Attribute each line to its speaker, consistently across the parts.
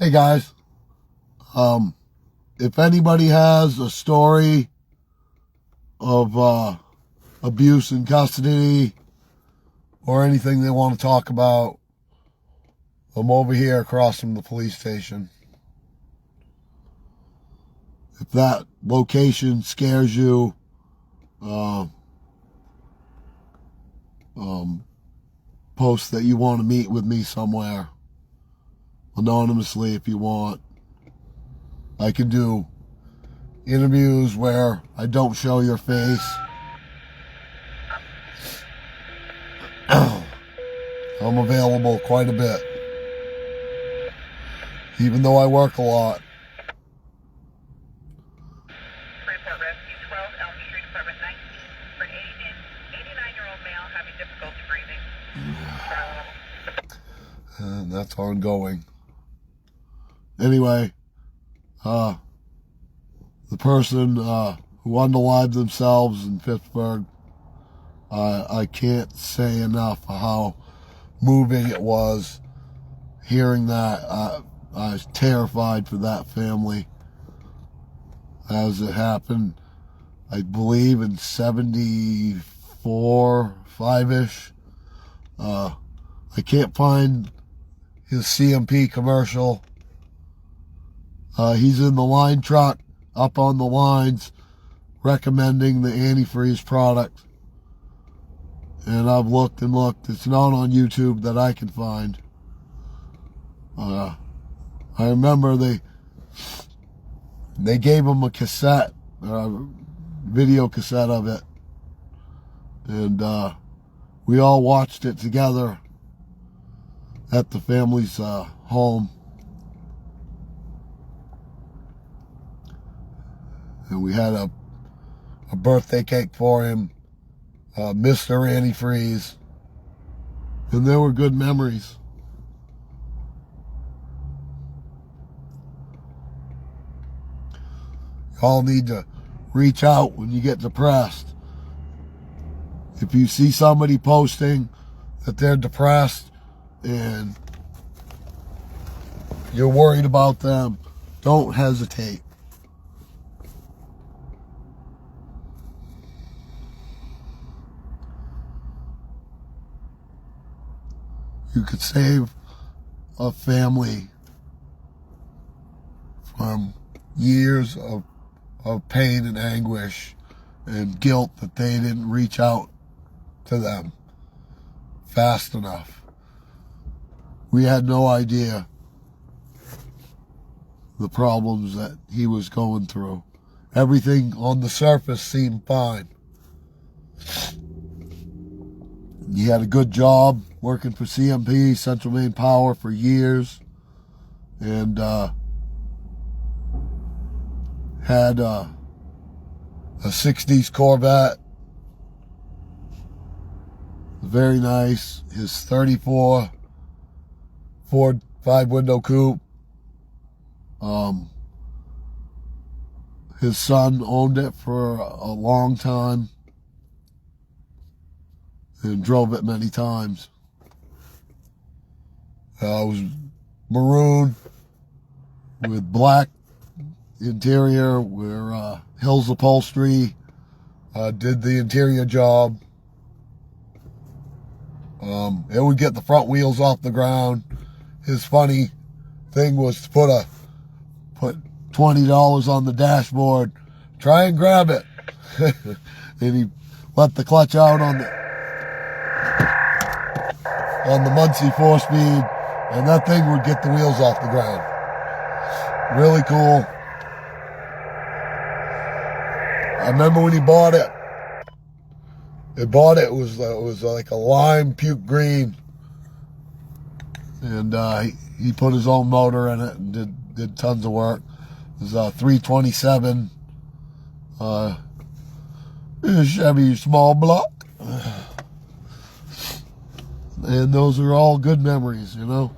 Speaker 1: Hey guys, if anybody has a story of abuse in custody or anything they want to talk about, I'm over here across from the police station. If that location scares you, post that you want to meet with me somewhere, anonymously if you want. I can do interviews where I don't show your face. I'm available quite a bit, even though I work a lot.
Speaker 2: Report Rescue 12 Elm Street, Apartment 19, for 89-year-old male having difficulty breathing.
Speaker 1: And that's ongoing. Anyway, the person who unalived themselves in Pittsburgh, I can't say enough how moving it was hearing that. I was terrified for that family as it happened, I believe in 74, 5-ish. I can't find his CMP commercial. He's in the line truck, up on the lines, recommending the antifreeze product. And I've looked and looked. It's not on YouTube that I can find. I remember they gave him a cassette, video cassette of it. And we all watched it together at the family's home. And we had a birthday cake for him, Mr. Antifreeze. And there were good memories. You all need to reach out when you get depressed. If you see somebody posting that they're depressed and you're worried about them, don't hesitate. You could save a family from years of pain and anguish and guilt that they didn't reach out to them fast enough. We had no idea the problems that he was going through. Everything on the surface seemed fine. He had a good job working for CMP, Central Maine Power, for years, and had a 60s Corvette. Very nice. His 34 Ford 5-window coupe. His son owned it for a long time and drove it many times. It was maroon with black interior, where Hills Upholstery did the interior job. It would get the front wheels off the ground. His funny thing was to put $20 on the dashboard. Try and grab it. And he let the clutch out on the Muncie 4-speed, and that thing would get the wheels off the ground. Really cool. I remember when he bought it. It was like a lime puke green, and he put his own motor in it and did tons of work. It was a 327 Chevy small block. And those are all good memories, you know.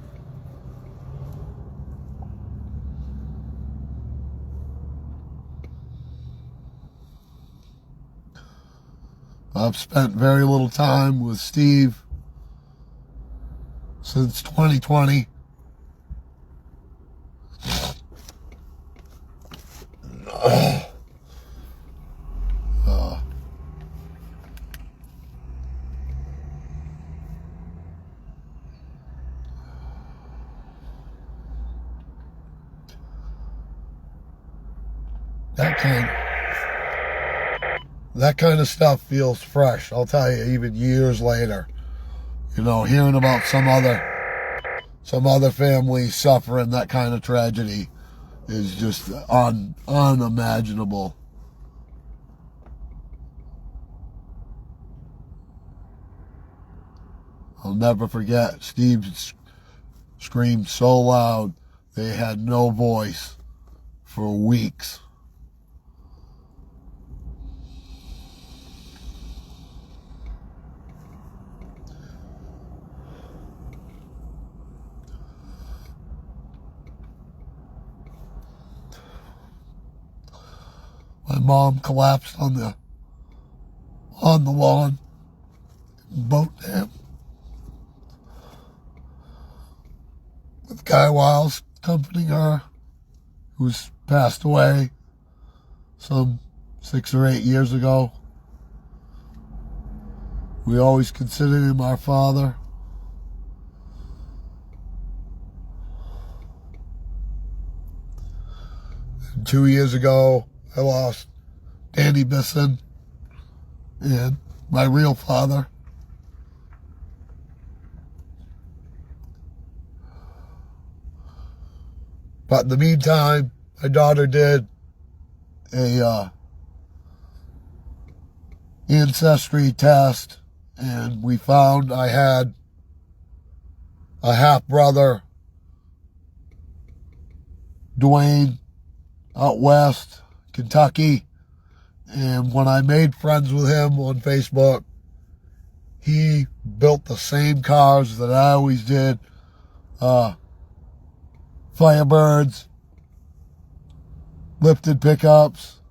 Speaker 1: I've spent very little time with Steve since 2020. That kind of stuff feels fresh, I'll tell you, even years later. You know, hearing about some other family suffering that kind of tragedy is just unimaginable. I'll never forget, Steve screamed so loud they had no voice for weeks. My mom collapsed on the lawn, boat dam, with Guy Wiles comforting her, who's passed away some 6 or 8 years ago. We always considered him our father. And 2 years ago, I lost Danny Bisson and my real father. But in the meantime, my daughter did a ancestry test, and we found I had a half-brother, Dwayne, out west, Kentucky. And when I made friends with him on Facebook, he built the same cars that I always did. Firebirds, lifted pickups.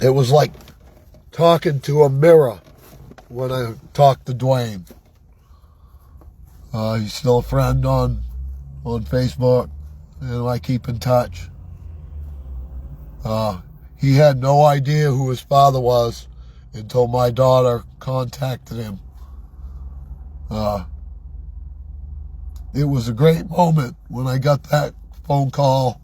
Speaker 1: It was like talking to a mirror when I talked to Dwayne. He's still a friend on Facebook, and I keep in touch. He had no idea who his father was until my daughter contacted him. It was a great moment when I got that phone call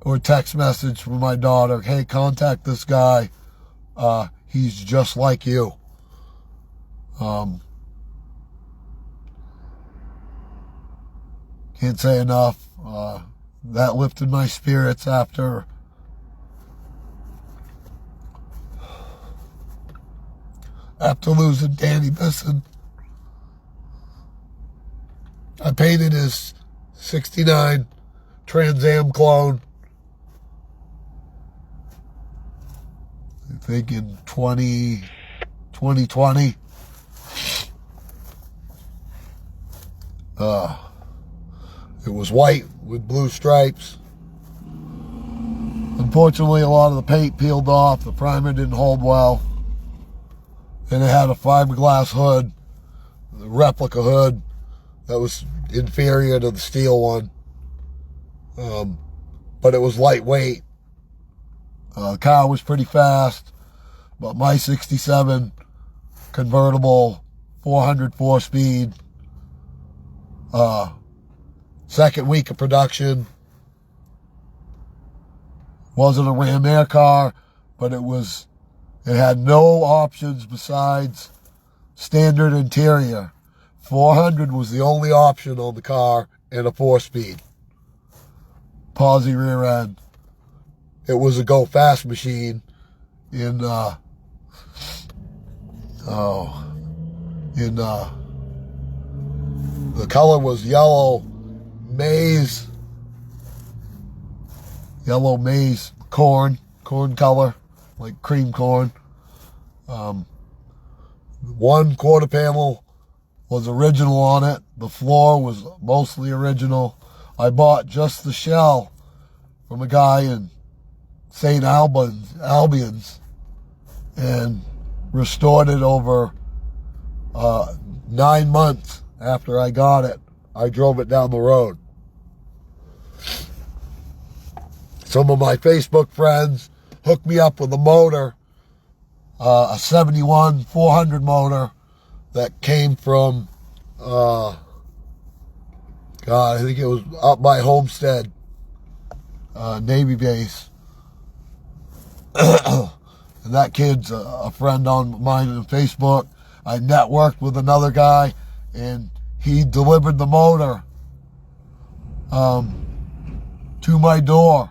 Speaker 1: or text message from my daughter. Hey, contact this guy. He's just like you. Can't say enough. That lifted my spirits after losing Danny Bisson. I painted his 69 Trans Am clone, I think in 2020. It was white with blue stripes. Unfortunately, a lot of the paint peeled off. The primer didn't hold well. And it had a fiberglass hood, the replica hood, that was inferior to the steel one. But it was lightweight. The car was pretty fast, but my 67 convertible 404 speed, second week of production, wasn't a Ram Air car, but it had no options besides standard interior. 400 was the only option on the car, and a 4-speed. Posi rear end. It was a go fast machine the color was yellow maize corn color, like cream corn. One quarter panel was original on it. The floor was mostly original. I bought just the shell from a guy in St. Albans and restored it over 9 months after I got it. I drove it down the road. some of my Facebook friends hooked me up with a motor, a 71 400 motor that came from, God, I think it was up by Homestead, Navy base. And that kid's a friend on mine on Facebook. I networked with another guy, and he delivered the motor to my door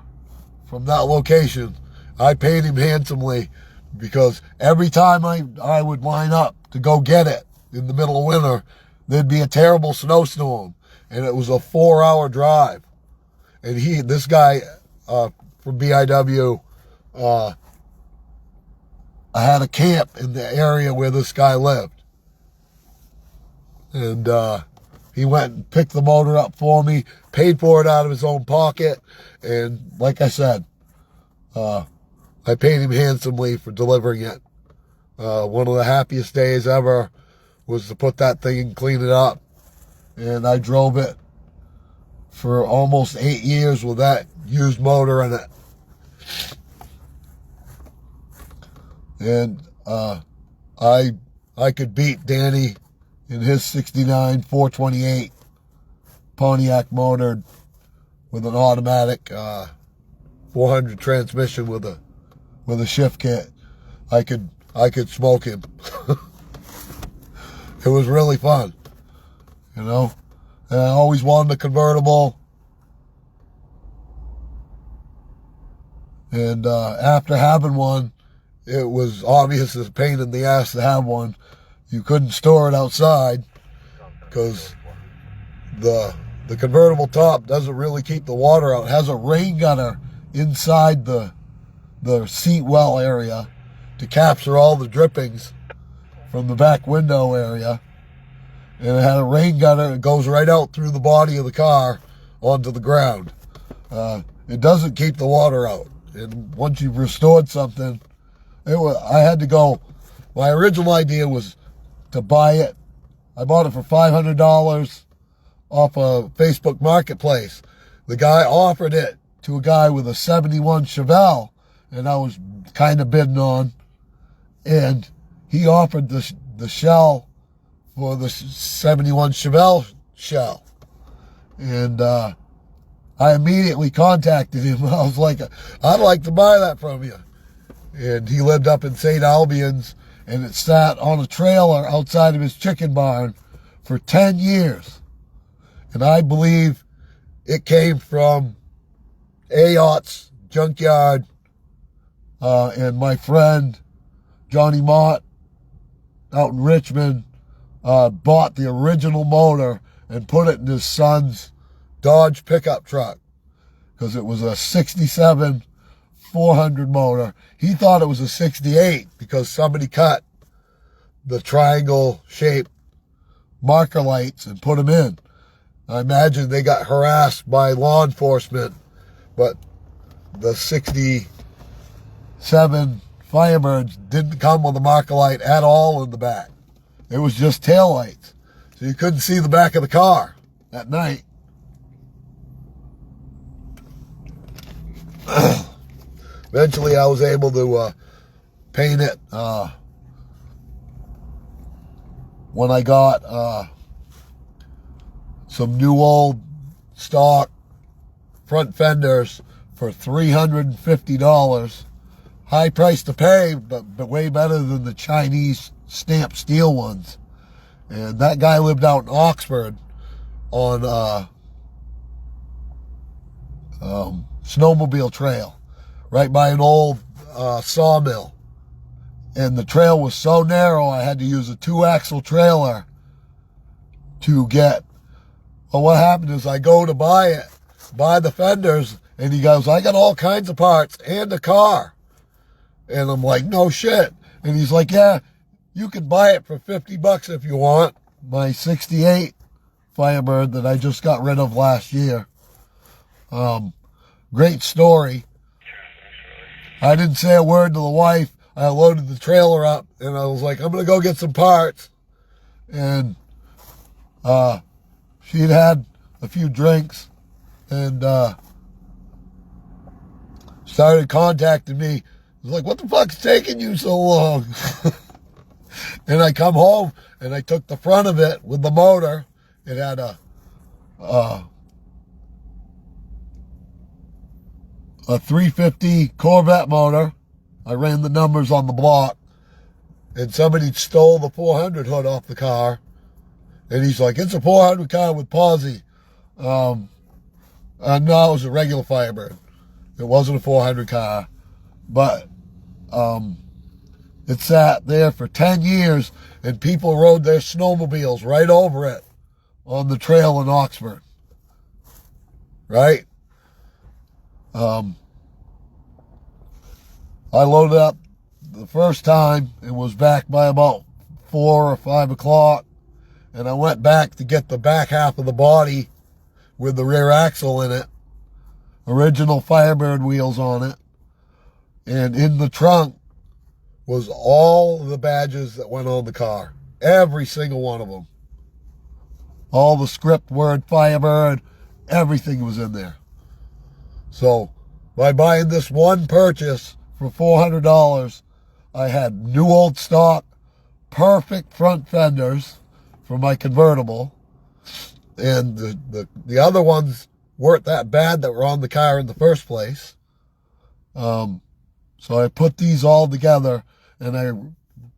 Speaker 1: from that location. I paid him handsomely because every time I would line up to go get it in the middle of winter, there'd be a terrible snowstorm, and it was a 4-hour drive. And this guy from BIW, I had a camp in the area where this guy lived. And he went and picked the motor up for me, paid for it out of his own pocket. And like I said, I paid him handsomely for delivering it. One of the happiest days ever was to put that thing and clean it up. And I drove it for almost 8 years with that used motor in it. And I could beat Danny in his 69 428 Pontiac motor with an automatic 400 transmission with a shift kit. I could smoke him. It was really fun, you know. And I always wanted a convertible. And after having one, it was obvious as a pain in the ass to have one. You couldn't store it outside because the convertible top doesn't really keep the water out. It has a rain gutter inside the seat well area to capture all the drippings from the back window area. And it had a rain gutter that goes right out through the body of the car onto the ground. It doesn't keep the water out. And once you've restored something, I had to go. My original idea was to buy it. I bought it for $500 off a Facebook Marketplace. The guy offered it to a guy with a 71 Chevelle, and I was kind of bidding on. And he offered the shell for the 71 Chevelle shell. And I immediately contacted him. I was like, I'd like to buy that from you. And he lived up in St. Albans, and it sat on a trailer outside of his chicken barn for 10 years. And I believe it came from Ayott's junkyard, and my friend Johnny Mott out in Richmond bought the original motor and put it in his son's Dodge pickup truck because it was a 67 400 motor. He thought it was a 68 because somebody cut the triangle shaped marker lights and put them in. I imagine they got harassed by law enforcement, but the 67 Firebirds didn't come with a marker light at all in the back. It was just tail lights. So you couldn't see the back of the car at night. Eventually, I was able to paint it when I got some new old stock front fenders for $350. High price to pay, but way better than the Chinese stamped steel ones. And that guy lived out in Oxford on snowmobile trail, right by an old sawmill. And the trail was so narrow, I had to use a 2-axle trailer to get. Well, what happened is I go to buy the fenders, and he goes, I got all kinds of parts and a car. And I'm like, no shit. And he's like, yeah, you can buy it for $50 if you want. My 68 Firebird that I just got rid of last year. Great story. I didn't say a word to the wife. I loaded the trailer up, and I was like, I'm going to go get some parts. And she'd had a few drinks, and started contacting me. I was like, what the fuck's taking you so long? And I come home and I took the front of it with the motor. It had a 350 Corvette motor. I ran the numbers on the block, and somebody stole the 400 hood off the car. And he's like, it's a 400 car with posi. No, it was a regular Firebird. It wasn't a 400 car. But it sat there for 10 years, and people rode their snowmobiles right over it on the trail in Oxford. Right? I loaded up the first time and was back by about 4 or 5 o'clock. And I went back to get the back half of the body with the rear axle in it. Original Firebird wheels on it. And in the trunk was all the badges that went on the car. Every single one of them. All the script word Firebird, everything was in there. So by buying this one purchase for $400, I had new old stock, perfect front fenders for my convertible. And the other ones weren't that bad that were on the car in the first place. So I put these all together and I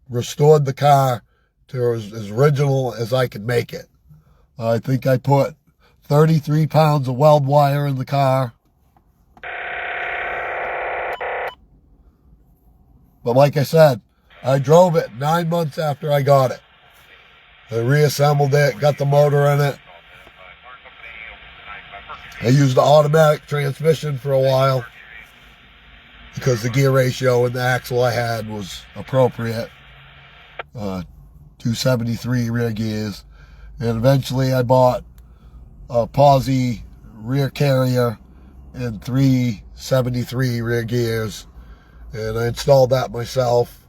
Speaker 1: restored the car to as original as I could make it. I think I put 33 pounds of weld wire in the car. But like I said, I drove it 9 months after I got it. I reassembled it, got the motor in it. I used the automatic transmission for a while because the gear ratio and the axle I had was appropriate. 273 rear gears. And eventually I bought a posi rear carrier and 373 rear gears. And I installed that myself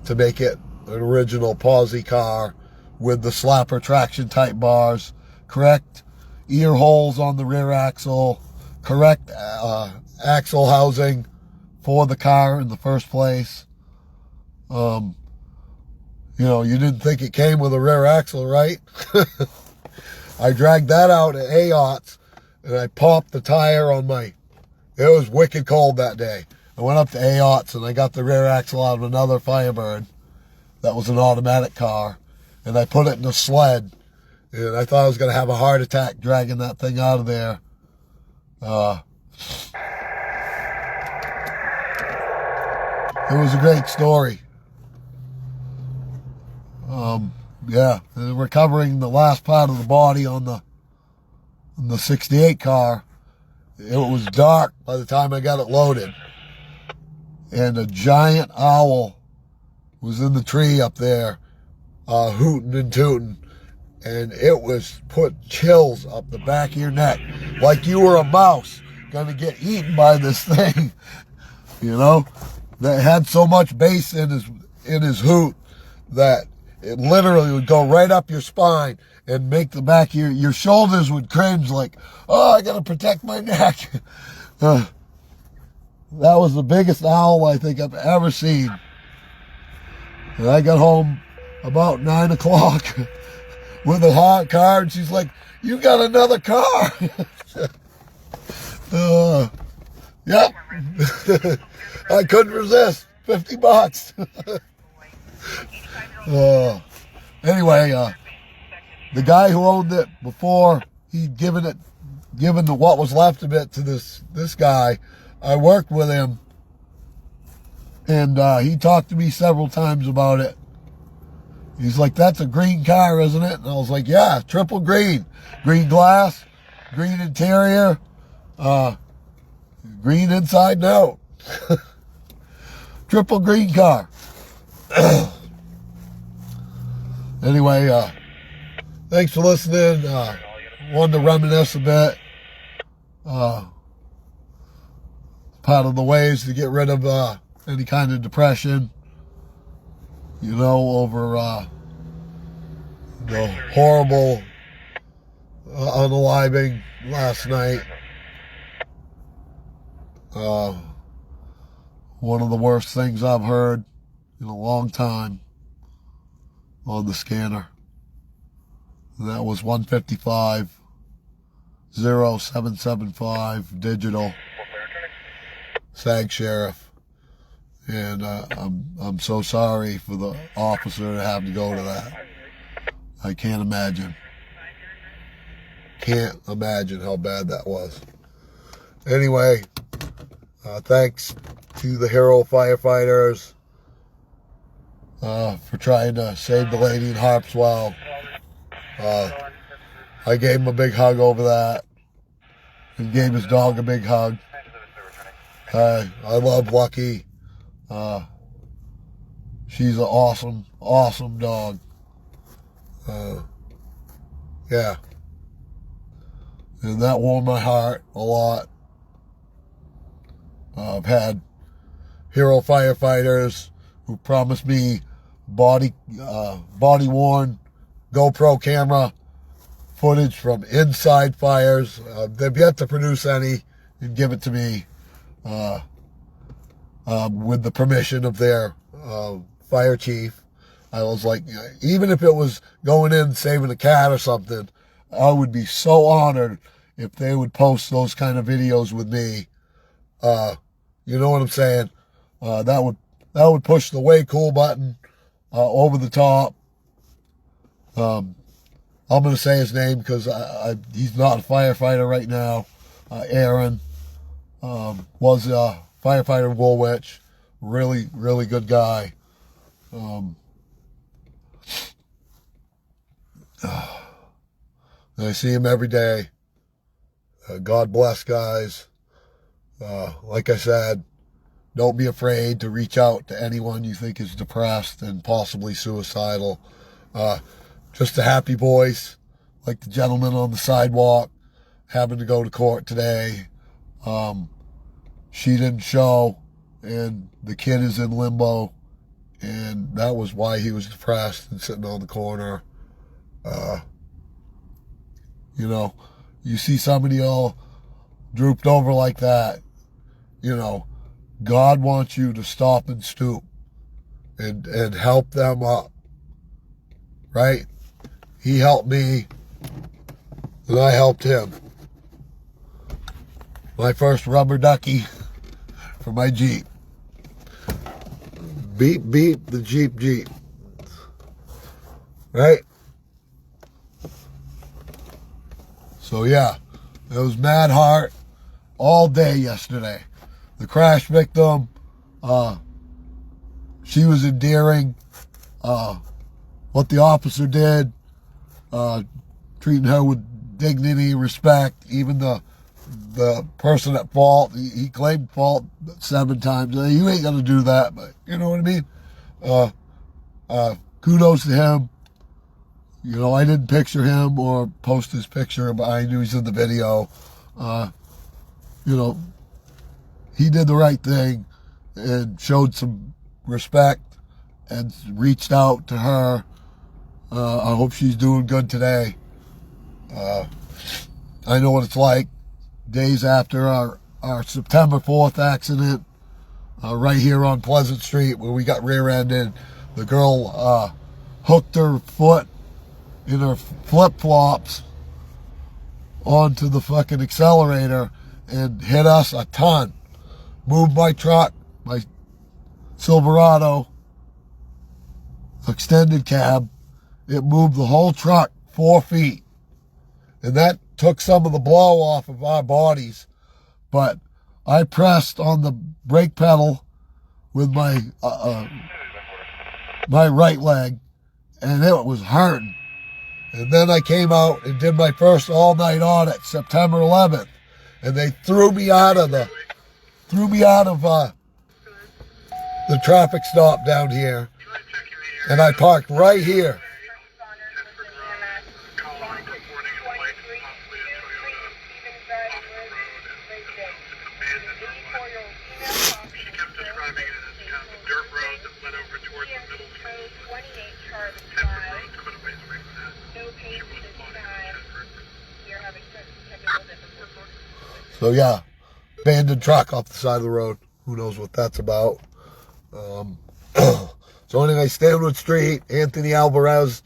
Speaker 1: to make it an original posi car with the slapper traction type bars, correct ear holes on the rear axle, correct axle housing for the car in the first place. You know, you didn't think it came with a rear axle, right? I dragged that out at AOTS and I popped the tire on my, it was wicked cold that day. I went up to AOTS and I got the rear axle out of another Firebird that was an automatic car, and I put it in a sled, and I thought I was going to have a heart attack dragging that thing out of there. It was a great story. Yeah, and recovering the last part of the body on the 68 car, it was dark by the time I got it loaded. And a giant owl was in the tree up there, hooting and tooting. And it was put chills up the back of your neck, like you were a mouse gonna get eaten by this thing. You know, that had so much bass in his hoot that it literally would go right up your spine and make the back of your shoulders would cringe like, oh, I gotta protect my neck. That was the biggest owl I think I've ever seen. And I got home about 9 o'clock with a hot car, and she's like, you got another car. Yep. I couldn't resist. $50. Anyway, the guy who owned it before he'd given what was left of it to this guy, I worked with him, and he talked to me several times about it. He's like, that's a green car, isn't it? And I was like, yeah, triple green. Green glass, green interior, green inside and out. Triple green car. Anyway, thanks for listening. Wanted to reminisce a bit. Part of the ways to get rid of any kind of depression, you know, over the horrible unaliving last night. One of the worst things I've heard in a long time on the scanner. And that was 155 0775 digital SAG Sheriff. And I'm so sorry for the officer to have to go to that. I can't imagine. Can't imagine how bad that was. Anyway, thanks to the hero firefighters for trying to save the lady in Harpswell. I gave him a big hug over that. He gave his dog a big hug. I love Lucky. She's an awesome, awesome dog. Yeah. And that warmed my heart a lot. I've had hero firefighters who promised me body worn GoPro camera footage from inside fires. They've yet to produce any and give it to me with the permission of their fire chief. I was like, even if it was going in saving a cat or something, I would be so honored if they would post those kind of videos with me. You know what I'm saying? That would push the way cool button over the top. I'm going to say his name because he's not a firefighter right now. Aaron was a firefighter in Woolwich. Really, really good guy. I see him every day. God bless, guys. Like I said, don't be afraid to reach out to anyone you think is depressed and possibly suicidal. Just a happy voice, like the gentleman on the sidewalk having to go to court today. She didn't show, and the kid is in limbo, and that was why he was depressed and sitting on the corner. You know, you see somebody all drooped over like that, you know, God wants you to stop and stoop and help them up, right? He helped me, and I helped him. My first rubber ducky for my Jeep. Beep, beep, the Jeep. Right? So yeah, it was mad heart all day yesterday. The crash victim, she was endearing. What the officer did, treating her with dignity, respect. Even the person at fault, he claimed fault 7 times. You ain't gonna do that, but you know what I mean. Kudos to him. You know, I didn't picture him or post his picture, but I knew he's in the video. You know, he did the right thing and showed some respect and reached out to her. I hope she's doing good today. I know what it's like. Days after our September 4th accident, right here on Pleasant Street where we got rear-ended, the girl hooked her foot in her flip-flops onto the fucking accelerator and hit us a ton. Moved my truck, my Silverado extended cab. It moved the whole truck 4 feet. And that took some of the blow off of our bodies. But I pressed on the brake pedal with my my right leg, and it was hurting. And then I came out and did my first all-night audit, September 11th, and they threw me out of the traffic stop down here, and I parked right here. So yeah, abandoned truck off the side of the road. Who knows what that's about. So anyway, Stanwood Street, Anthony Alvarez.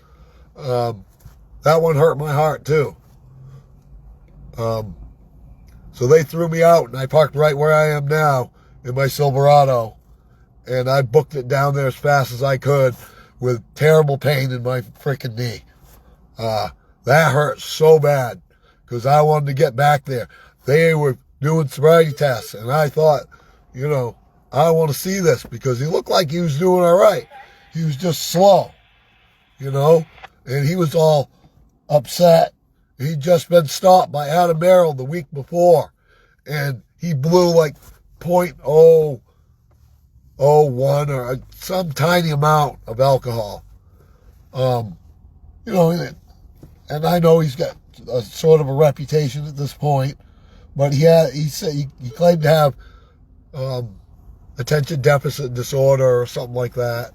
Speaker 1: That one hurt my heart too. So they threw me out, and I parked right where I am now in my Silverado, and I booked it down there as fast as I could with terrible pain in my freaking knee. That hurt so bad because I wanted to get back there. They were doing sobriety tests, and I thought, you know, I want to see this because he looked like he was doing all right. He was just slow, you know, and he was all upset. He'd just been stopped by Adam Merrill the week before, and he blew like .001 or some tiny amount of alcohol. You know, and I know he's got a sort of a reputation at this point, but he claimed to have attention deficit disorder or something like that.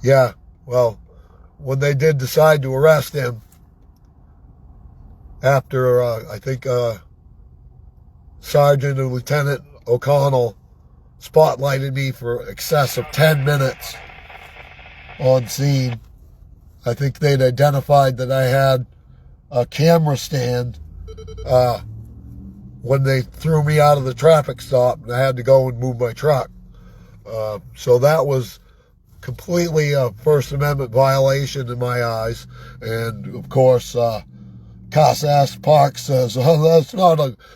Speaker 1: Yeah, well, when they did decide to arrest him after, I think, Sergeant and Lieutenant O'Connell spotlighted me for excess of 10 minutes on scene. I think they'd identified that I had a camera stand when they threw me out of the traffic stop and I had to go and move my truck. So that was completely a First Amendment violation in my eyes. And of course, Casas Park says, oh,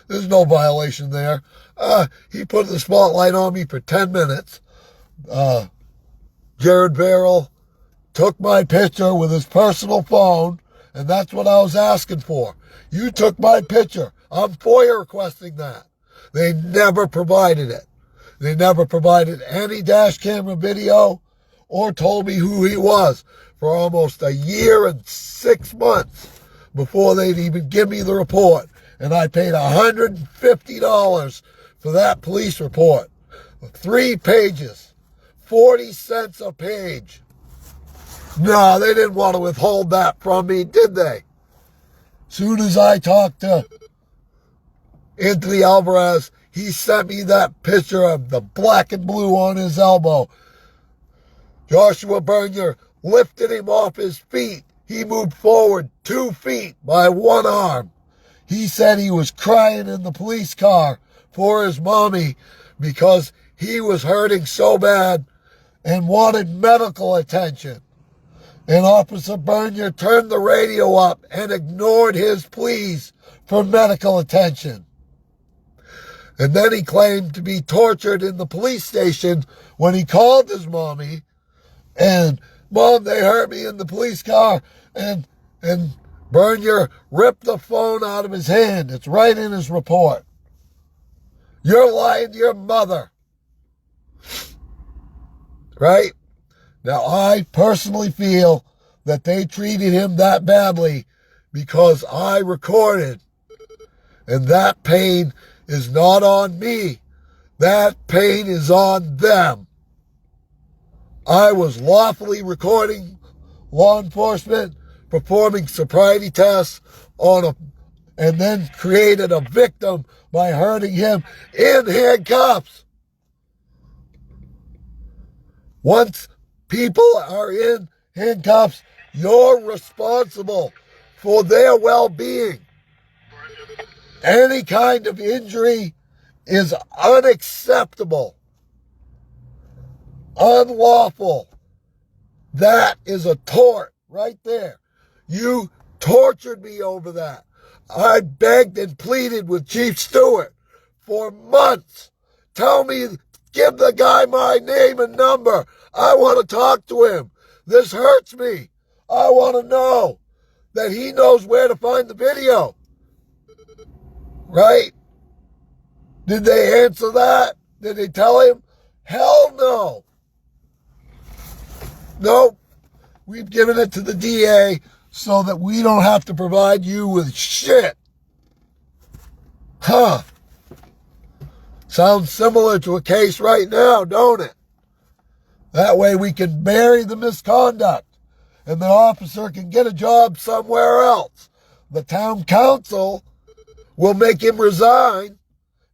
Speaker 1: there's no violation there. He put the spotlight on me for 10 minutes. Jared Verrill took my picture with his personal phone, and that's what I was asking for. You took my picture. I'm FOIA requesting that. They never provided it. They never provided any dash camera video or told me who he was for almost a year and 6 months before they'd even give me the report. And I paid $150 for that police report. 3 pages, 40 cents a page. No, they didn't want to withhold that from me, did they? Soon as I talked to Anthony Alvarez, he sent me that picture of the black and blue on his elbow. Joshua Bernier lifted him off his feet. He moved forward 2 feet by one arm. He said he was crying in the police car for his mommy because he was hurting so bad and wanted medical attention. And Officer Bernier turned the radio up and ignored his pleas for medical attention. And then he claimed to be tortured in the police station when he called his mommy. And, Mom, they hurt me in the police car. And Bernier ripped the phone out of his hand. It's right in his report. You're lying to your mother. Right? Now, I personally feel that they treated him that badly because I recorded. And that pain is not on me. That pain is on them. I was lawfully recording law enforcement performing sobriety tests and then created a victim by hurting him in handcuffs. Once people are in handcuffs, you're responsible for their well-being. Any kind of injury is unacceptable, unlawful. That is a tort right there. You tortured me over that. I begged and pleaded with Chief Stewart for months. Tell me, give the guy my name and number. I want to talk to him. This hurts me. I want to know that he knows where to find the video. Right? Did they answer that? Did they tell him? Hell no. Nope. We've given it to the DA so that we don't have to provide you with shit. Huh. Sounds similar to a case right now, don't it? That way we can bury the misconduct and the officer can get a job somewhere else. The town council will make him resign,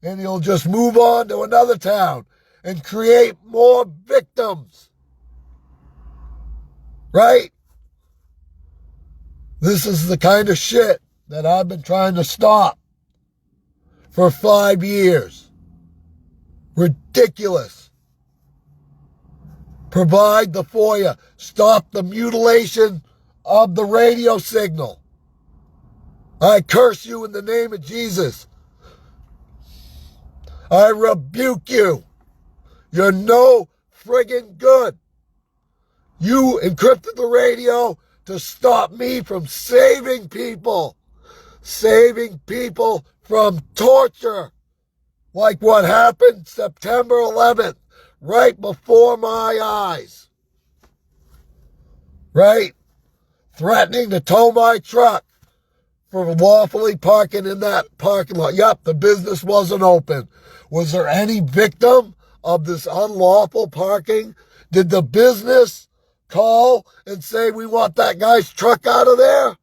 Speaker 1: and he'll just move on to another town and create more victims. Right? This is the kind of shit that I've been trying to stop for 5 years. Ridiculous. Provide the FOIA. Stop the mutilation of the radio signal. I curse you in the name of Jesus. I rebuke you. You're no friggin' good. You encrypted the radio to stop me from saving people from torture, like what happened September 11th, right before my eyes. Right? Threatening to tow my truck for lawfully parking in that parking lot. Yep, the business wasn't open. Was there any victim of this unlawful parking? Did the business call and say, we want that guy's truck out of there?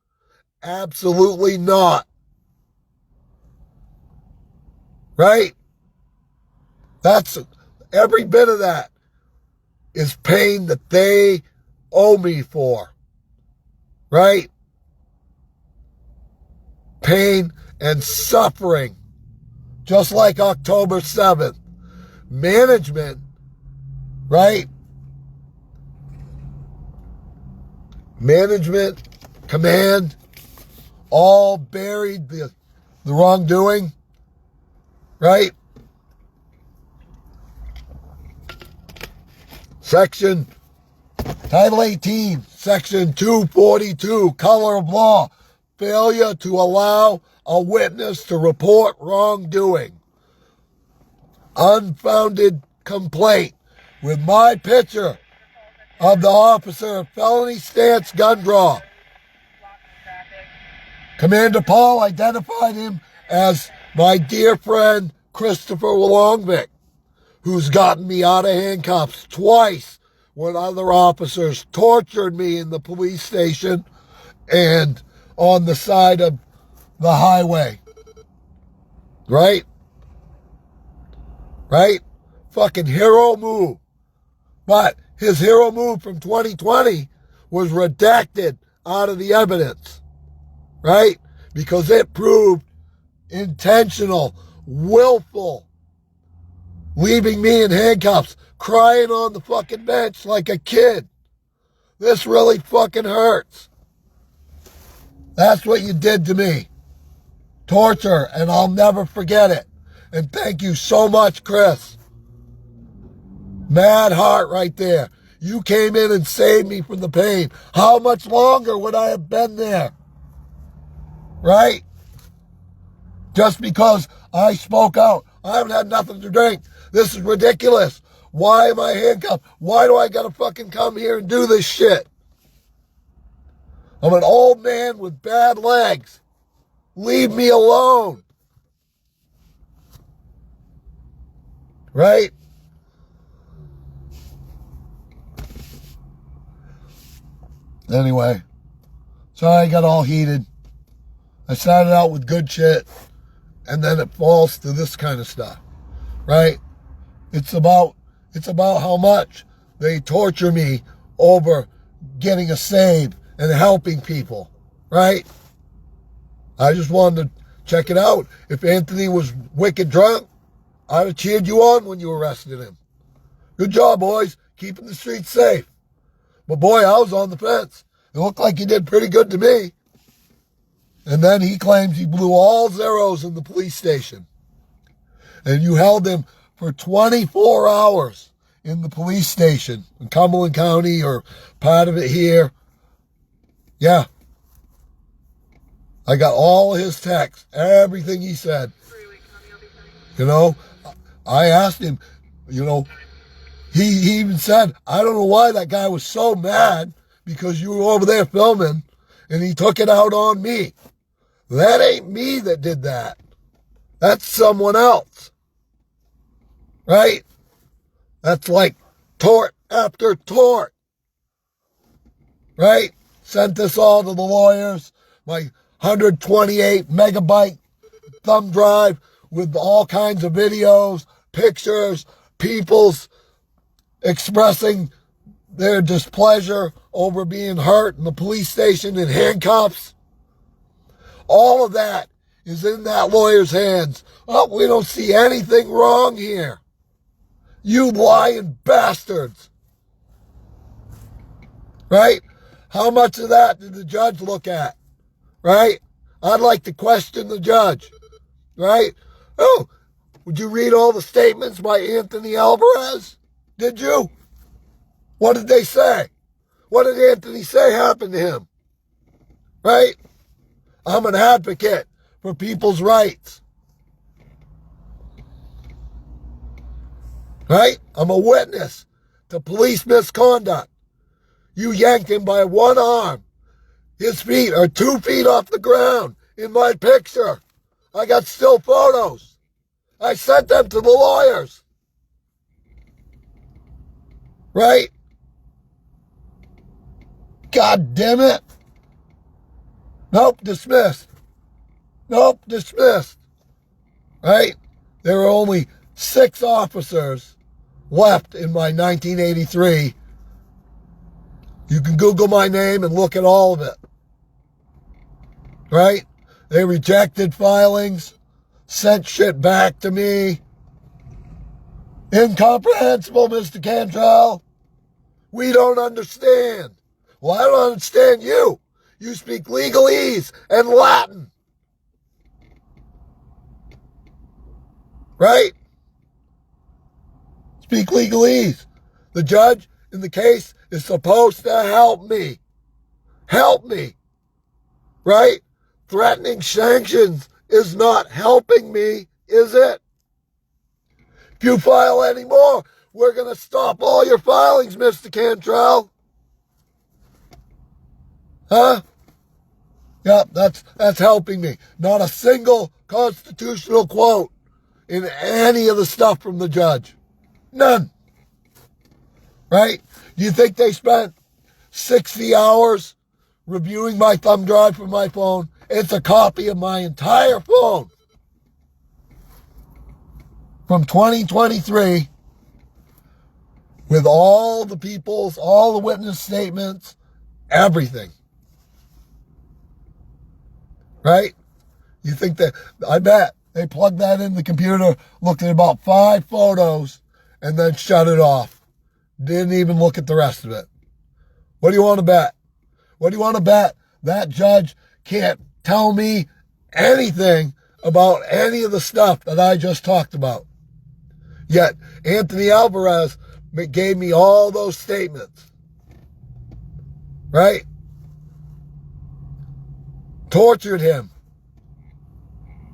Speaker 1: Absolutely not. Right? That's every bit of that is pain that they owe me for. Right? Pain and suffering. Just like October 7th. Management, right? Management, command, all buried the wrongdoing, right? Title 18, Section 242, Color of Law, failure to allow a witness to report wrongdoing. Unfounded complaint with my picture of the officer, felony stance gun draw. Commander Paul identified him as my dear friend Christopher Longvick, who's gotten me out of handcuffs twice when other officers tortured me in the police station and on the side of the highway. Right? Right? Fucking hero move. But his hero move from 2020 was redacted out of the evidence. Right? Because it proved intentional, willful, leaving me in handcuffs, crying on the fucking bench like a kid. This really fucking hurts. That's what you did to me. Torture, and I'll never forget it. And thank you so much, Chris. Mad heart right there. You came in and saved me from the pain. How much longer would I have been there? Right? Just because I spoke out. I haven't had nothing to drink. This is ridiculous. Why am I handcuffed? Why do I gotta fucking come here and do this shit? I'm an old man with bad legs. Leave me alone. Right? Anyway, sorry I got all heated. I started out with good shit, and then it falls to this kind of stuff. Right? It's about how much they torture me over getting a save and helping people. Right? I just wanted to check it out. If Anthony was wicked drunk, I'd have cheered you on when you arrested him. Good job, boys. Keeping the streets safe. But boy, I was on the fence. It looked like he did pretty good to me. And then he claims he blew all zeros in the police station. And you held him for 24 hours in the police station in Cumberland County or part of it here. Yeah. I got all of his texts, everything he said. You know, I asked him, you know, he even said, I don't know why that guy was so mad because you were over there filming and he took it out on me. That ain't me that did that. That's someone else. Right? That's like tort after tort. Right? Sent this all to the lawyers. My 128 megabyte thumb drive with all kinds of videos, pictures, people's expressing their displeasure over being hurt in the police station in handcuffs. All of that is in that lawyer's hands. Oh, we don't see anything wrong here. You lying bastards. Right? How much of that did the judge look at? Right? I'd like to question the judge. Right? Oh, would you read all the statements by Anthony Alvarez? Did you? What did they say? What did Anthony say happened to him? Right? I'm an advocate for people's rights. Right? I'm a witness to police misconduct. You yanked him by one arm. His feet are 2 feet off the ground in my picture. I got still photos. I sent them to the lawyers. Right? God damn it. Nope, dismissed. Nope, dismissed. Right? There were only 6 officers left in my 1983. You can Google my name and look at all of it. Right? They rejected filings, sent shit back to me. Incomprehensible, Mr. Cantrell. We don't understand. Well, I don't understand you. You speak legalese and Latin. Right? Speak legalese. The judge in the case is supposed to help me. Help me. Right? Threatening sanctions is not helping me, is it? If you file any more, we're going to stop all your filings, Mr. Cantrell. Huh? Yep, that's helping me. Not a single constitutional quote in any of the stuff from the judge. None. Right? Do you think they spent 60 hours reviewing my thumb drive from my phone? It's a copy of my entire phone from 2023 with all the witness statements, everything. Right? You think that, I bet they plugged that in the computer, looked at about 5 photos, and then shut it off. Didn't even look at the rest of it. What do you want to bet? What do you want to bet? That judge can't tell me anything about any of the stuff that I just talked about. Yet, Anthony Alvarez gave me all those statements. Right? Tortured him.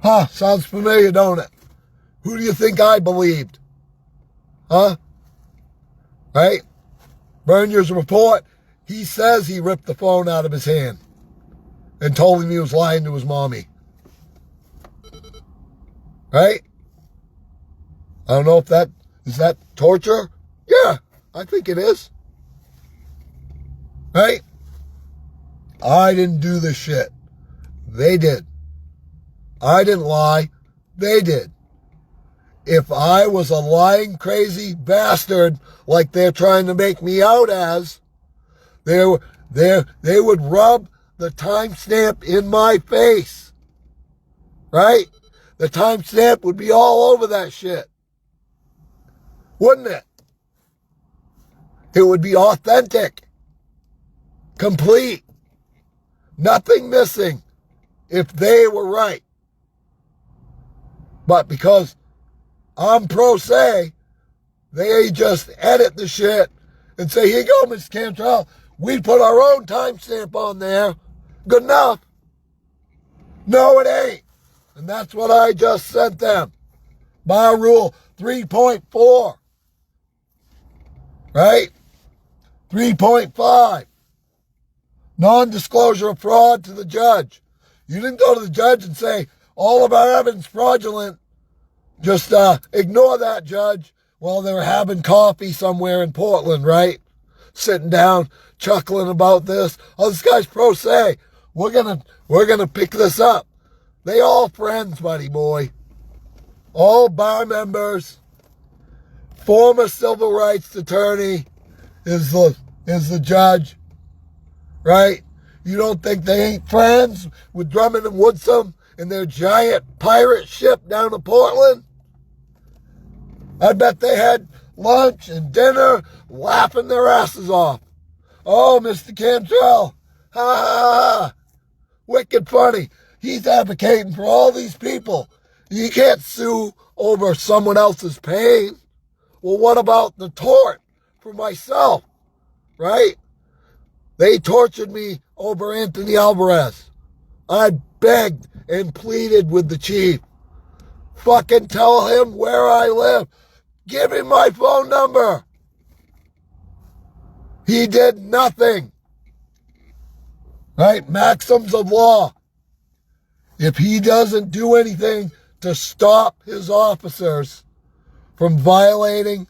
Speaker 1: Huh, sounds familiar, don't it? Who do you think I believed? Huh? Right? Bernier's report, he says he ripped the phone out of his hand and told him he was lying to his mommy. Right? I don't know if is that torture? Yeah, I think it is. Right? I didn't do this shit. They did. I didn't lie. They did. If I was a lying, crazy bastard like they're trying to make me out as, they would rub the timestamp in my face. Right? The timestamp would be all over that shit. Wouldn't it? It would be authentic. Complete. Nothing missing if they were right. But because I'm pro se, they just edit the shit and say, here you go, Mr. Cantrell. We put our own timestamp on there. Good enough. No, it ain't. And that's what I just sent them. Bar Rule 3.4. Right? 3.5. Non-disclosure of fraud to the judge. You didn't go to the judge and say, all of our evidence fraudulent. Just ignore that, judge. Well, they were having coffee somewhere in Portland, right? Sitting down, chuckling about this. Oh, this guy's pro se. We're gonna pick this up. They all friends, buddy boy. All bar members. Former civil rights attorney is the judge, right? You don't think they ain't friends with Drummond and Woodson and their giant pirate ship down in Portland? I bet they had lunch and dinner laughing their asses off. Oh, Mr. Cantrell, ha ha ha, wicked funny. He's advocating for all these people. You can't sue over someone else's pain. Well, what about the tort for myself, right? They tortured me over Anthony Alvarez. I begged and pleaded with the chief. Fucking tell him where I live. Give him my phone number. He did nothing. Right? Maxims of law. If he doesn't do anything to stop his officers from violating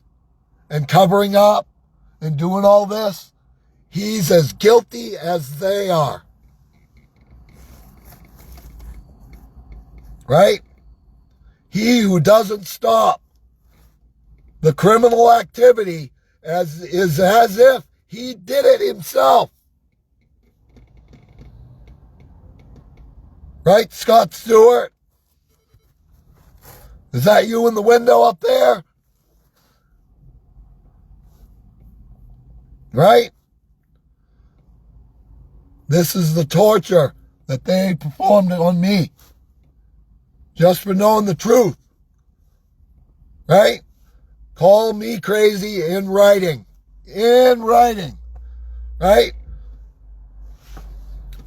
Speaker 1: and covering up and doing all this, he's as guilty as they are. Right? He who doesn't stop the criminal activity is as if he did it himself. Right, Scott Stewart? Is that you in the window up there? Right? This is the torture that they performed on me. Just for knowing the truth. Right? Call me crazy in writing. In writing. Right?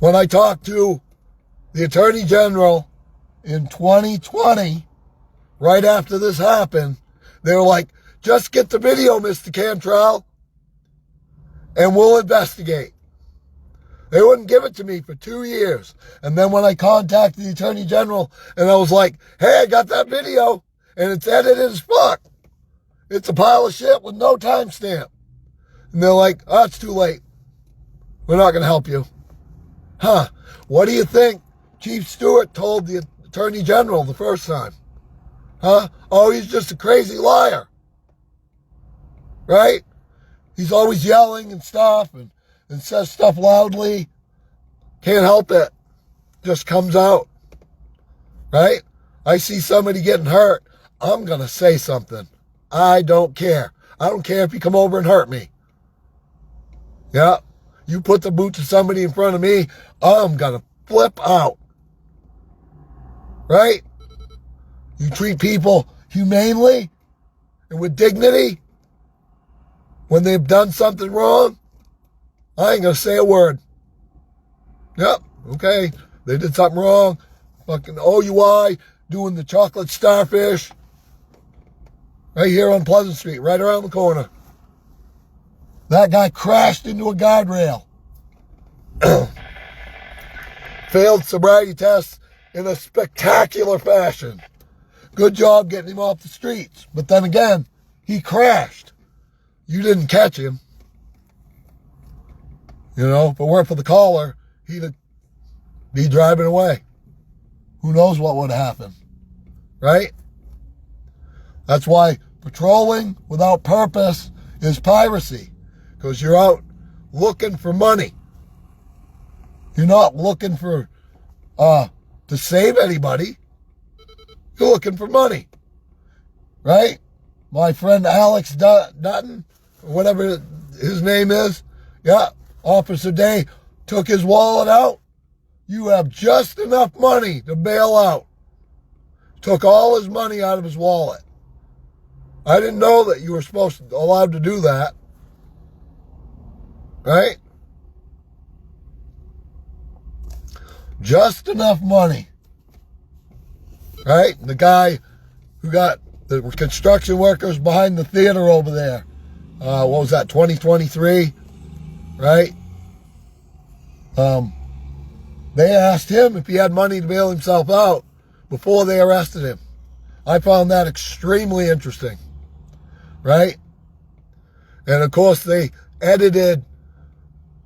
Speaker 1: When I talked to the Attorney General in 2020, right after this happened, they were like, just get the video, Mr. Cantrell, and we'll investigate. They wouldn't give it to me for 2 years. And then when I contacted the Attorney General and I was like, hey, I got that video and it's edited as fuck. It's a pile of shit with no timestamp. And they're like, oh, it's too late. We're not going to help you. Huh. What do you think Chief Stewart told the Attorney General the first time? Huh? Oh, he's just a crazy liar. Right? He's always yelling and stuff and says stuff loudly. Can't help it. Just comes out. Right? I see somebody getting hurt. I'm going to say something. I don't care. I don't care if you come over and hurt me. Yeah. You put the boot to somebody in front of me, I'm going to flip out. Right? You treat people humanely and with dignity when they've done something wrong, I ain't going to say a word. Yep, okay, they did something wrong. Fucking OUI, doing the chocolate starfish. Right here on Pleasant Street, right around the corner. That guy crashed into a guardrail. Failed sobriety tests in a spectacular fashion. Good job getting him off the streets. But then again, he crashed. You didn't catch him. You know, if it weren't for the caller, he'd be driving away. Who knows what would happen, right? That's why patrolling without purpose is piracy, because you're out looking for money. You're not looking for to save anybody. You're looking for money, right? My friend Alex Dutton, or whatever his name is, yeah, Officer Day took his wallet out. You have just enough money to bail out. Took all his money out of his wallet. I didn't know that you were allowed to do that. Right? Just enough money. Right? The guy who got the construction workers behind the theater over there. What was that, 2023? Right? They asked him if he had money to bail himself out before they arrested him. I found that extremely interesting. Right? And of course they edited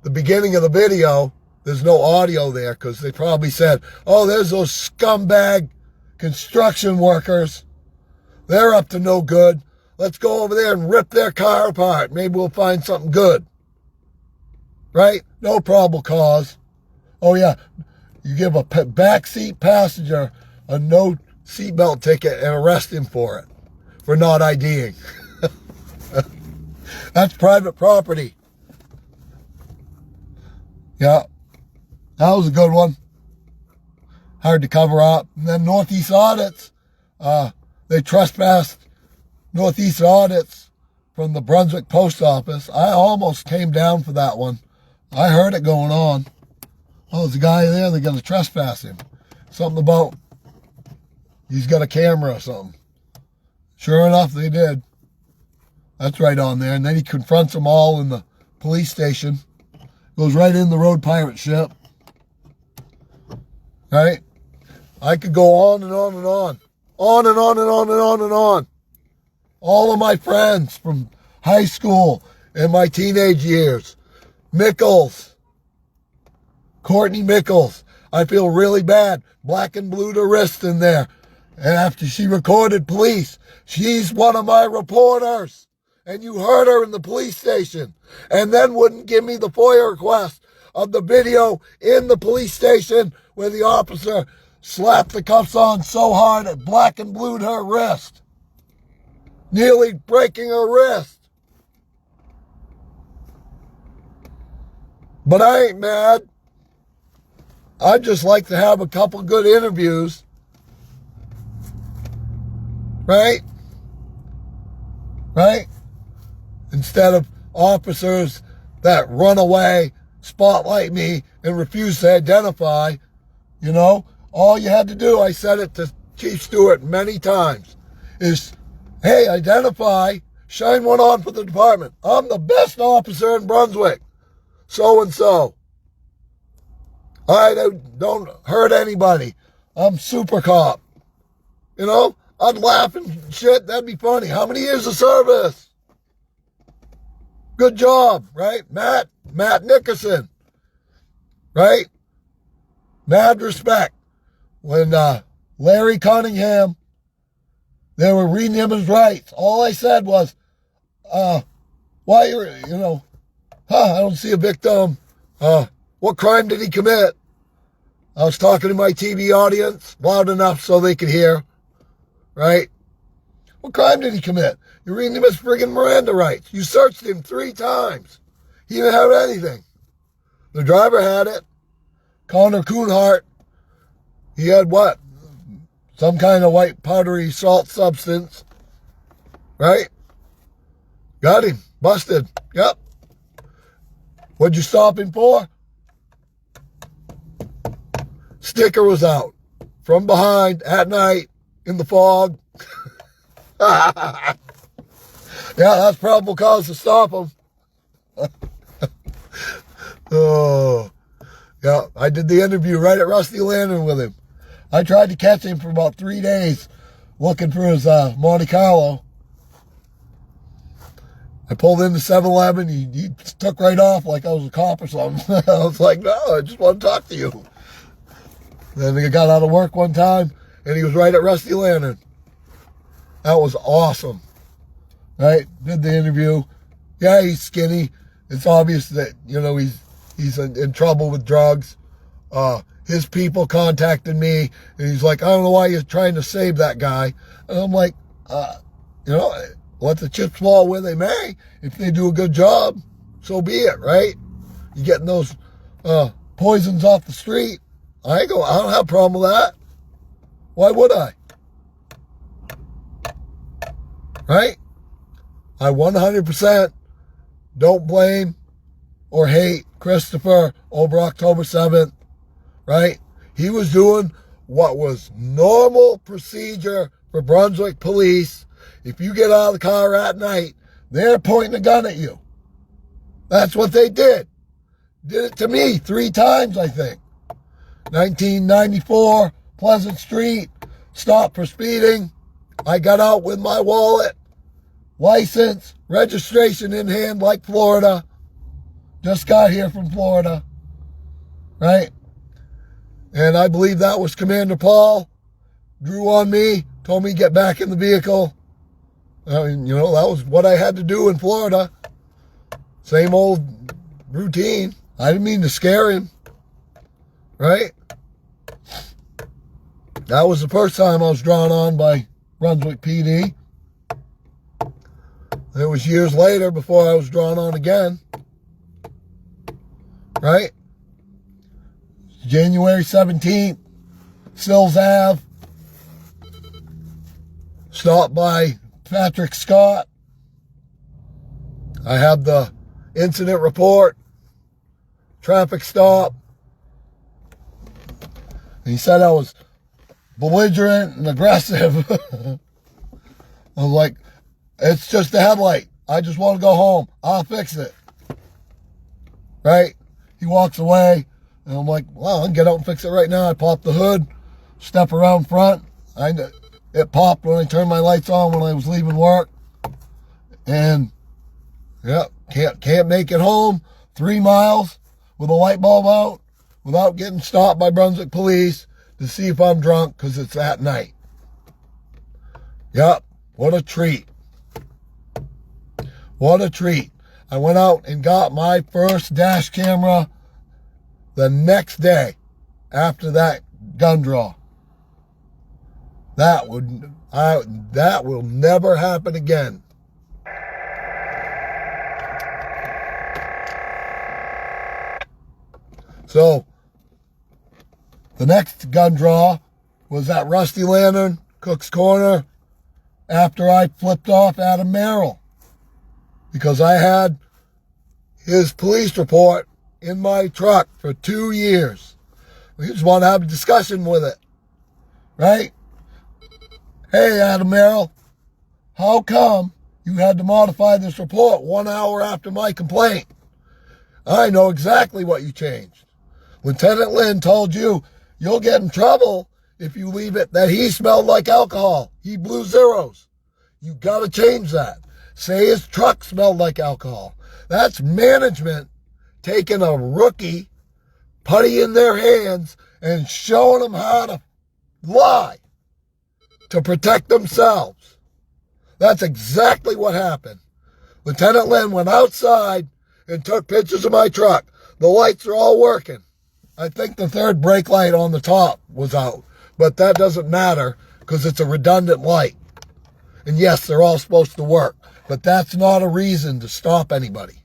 Speaker 1: the beginning of the video there's no audio there because they probably said, oh, there's those scumbag construction workers. They're up to no good. Let's go over there and rip their car apart. Maybe we'll find something good. Right? No probable cause. Oh, yeah. You give a backseat passenger a no seatbelt ticket and arrest him for it, for not IDing. That's private property. Yeah. That was a good one. Hard to cover up. And then Northeast Audits. They trespassed Northeast Audits from the Brunswick Post Office. I almost came down for that one. I heard it going on. Oh, there's a guy there, they're going to trespass him. Something about he's got a camera or something. Sure enough, they did. That's right on there. And then he confronts them all in the police station. Goes right in the road pirate ship. Right? I could go on and on and on. On and on and on and on and on. All of my friends from high school and my teenage years. Mickles. Courtney Mickles. I feel really bad. Black and blued her wrist in there. And after she recorded police, she's one of my reporters. And you heard her in the police station. And then wouldn't give me the FOIA request of the video in the police station where the officer slapped the cuffs on so hard it black and blued her wrist. Nearly breaking her wrist. But I ain't mad. I'd just like to have a couple good interviews. Right? Right? Instead of officers that run away, spotlight me, and refuse to identify, you know, all you had to do, I said it to Chief Stewart many times, is, hey, identify, shine one on for the department. I'm the best officer in Brunswick. So-and-so. I don't hurt anybody. I'm super cop. You know, I'd laugh and shit. That'd be funny. How many years of service? Good job, right? Matt Nickerson, right? Mad respect. When Larry Cunningham, they were reading him his rights. All I said was, why you're, you know, I don't see a victim. What crime did he commit? I was talking to my TV audience loud enough so they could hear, right? What crime did he commit? You're reading him his friggin' Miranda rights. You searched him 3 times. He didn't have anything. The driver had it. Connor Kuhnhart, he had what? Some kind of white powdery salt substance, right? Got him. Busted. Yep. What'd you stop him for? Sticker was out. From behind, at night, in the fog. Yeah, that's probable cause to stop him. Oh, yeah, I did the interview right at Rusty Lantern with him. I tried to catch him for about 3 days looking for his Monte Carlo. I pulled into 7-Eleven. He took right off like I was a cop or something. I was like, no, I just want to talk to you. Then I got out of work one time, and he was right at Rusty Lantern. That was awesome. Right? Did the interview. Yeah, he's skinny. It's obvious that, you know, he's in trouble with drugs. His people contacted me, and he's like, I don't know why you're trying to save that guy. And I'm like, you know, let the chips fall where they may. If they do a good job, so be it, right? You're getting those poisons off the street. I don't have a problem with that. Why would I? Right? I 100% don't blame or hate Christopher over October 7th, right? He was doing what was normal procedure for Brunswick police. If you get out of the car at night, they're pointing a gun at you. That's what they did. Did it to me 3 times, I think. 1994, Pleasant Street, stopped for speeding. I got out with my wallet, license, registration in hand like Florida. Just got here from Florida. right? And I believe that was Commander Paul, drew on me, told me to get back in the vehicle. I mean, you know, that was what I had to do in Florida. Same old routine. I didn't mean to scare him, right? That was the first time I was drawn on by Brunswick PD. It was years later before I was drawn on again, right? January 17th, Sills Ave, stopped by Patrick Scott. I have the incident report, traffic stop. And he said I was belligerent and aggressive. I was like, it's just a headlight. I just want to go home. I'll fix it. Right? He walks away, and I'm like, well, I'll get out and fix it right now. I pop the hood, step around front. It popped when I turned my lights on when I was leaving work. And, yeah, can't make it home 3 miles with a light bulb out without getting stopped by Brunswick police to see if I'm drunk because it's at night. Yep, what a treat. What a treat. I went out and got my first dash camera the next day after that gun draw. That will never happen again. So, the next gun draw was at Rusty Lantern, Cook's Corner, after I flipped off Adam Merrill. Because I had his police report in my truck for 2 years. We just want to have a discussion with it. Right? Hey, Adam Merrill, how come you had to modify this report 1 hour after my complaint? I know exactly what you changed. Lieutenant Lynn told you you'll get in trouble if you leave it that he smelled like alcohol. He blew zeros. You got to change that. Say his truck smelled like alcohol. That's management taking a rookie, putty in their hands, and showing them how to lie to protect themselves. That's exactly what happened. Lieutenant Lynn went outside and took pictures of my truck. The lights are all working. I think the third brake light on the top was out, but that doesn't matter because it's a redundant light. And yes, they're all supposed to work, but that's not a reason to stop anybody.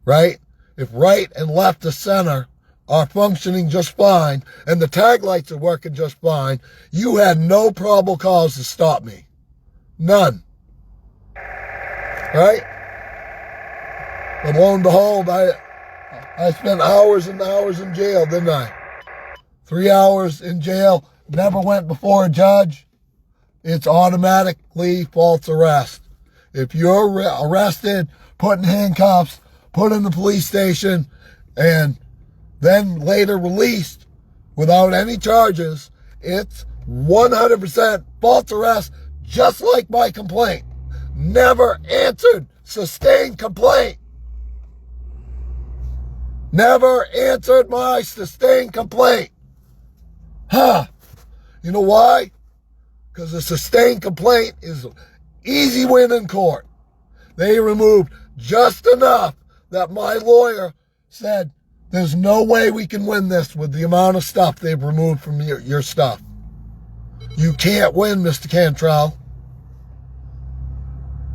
Speaker 1: Right? If right and left to center are functioning just fine and the tag lights are working just fine, you had no probable cause to stop me. None. Right? But lo and behold, I spent hours and hours in jail, didn't I? 3 hours in jail, never went before a judge. It's automatically false arrest. If you're arrested, put in handcuffs, put in the police station, and then later released without any charges, it's 100% false arrest, just like my complaint. Never answered sustained complaint. Never answered my sustained complaint. Huh. You know why? Because a sustained complaint is an easy win in court. They removed just enough that my lawyer said, there's no way we can win this with the amount of stuff they've removed from your stuff. You can't win, Mr. Cantrell.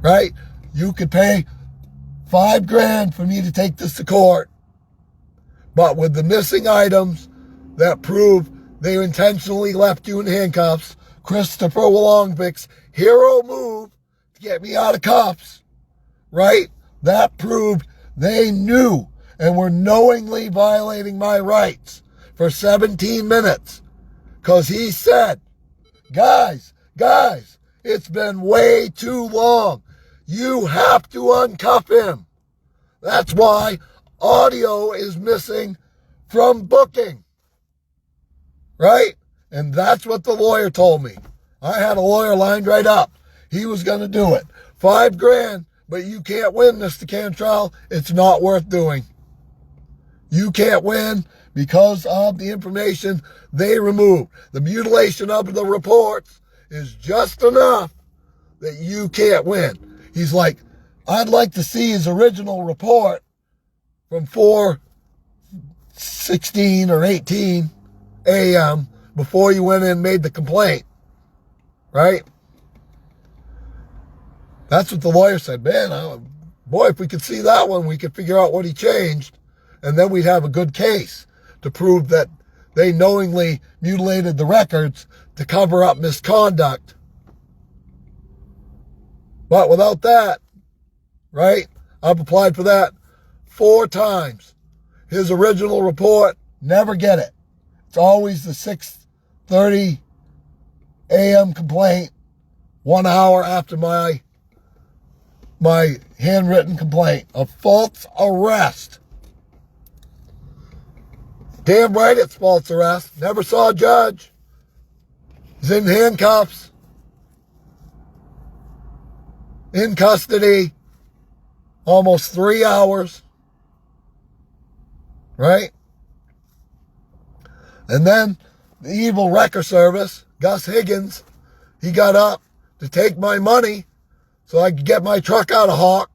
Speaker 1: Right? You could pay $5,000 for me to take this to court. But with the missing items that prove they intentionally left you in handcuffs, Christopher Wallongvik's hero move to get me out of cuffs, right? That proved they knew and were knowingly violating my rights for 17 minutes. Because he said, guys, it's been way too long. You have to uncuff him. That's why audio is missing from booking. Right? And that's what the lawyer told me. I had a lawyer lined right up. He was going to do it. $5,000, but you can't win, Mr. Cantrell. It's not worth doing. You can't win because of the information they removed. The mutilation of the reports is just enough that you can't win. He's like, I'd like to see his original report from 4:16 or 18 a.m. before you went in and made the complaint, right? That's what the lawyer said. Man, boy, if we could see that one, we could figure out what he changed, and then we'd have a good case to prove that they knowingly mutilated the records to cover up misconduct. But without that, right, I've applied for that 4 times. His original report, never get it. It's always the 6:30 a.m. complaint, 1 hour after my handwritten complaint of false arrest. Damn right it's false arrest. Never saw a judge. He's in handcuffs. In custody. Almost 3 hours. Right? And then the evil wrecker service, Gus Higgins, he got up to take my money so I could get my truck out of Hawk,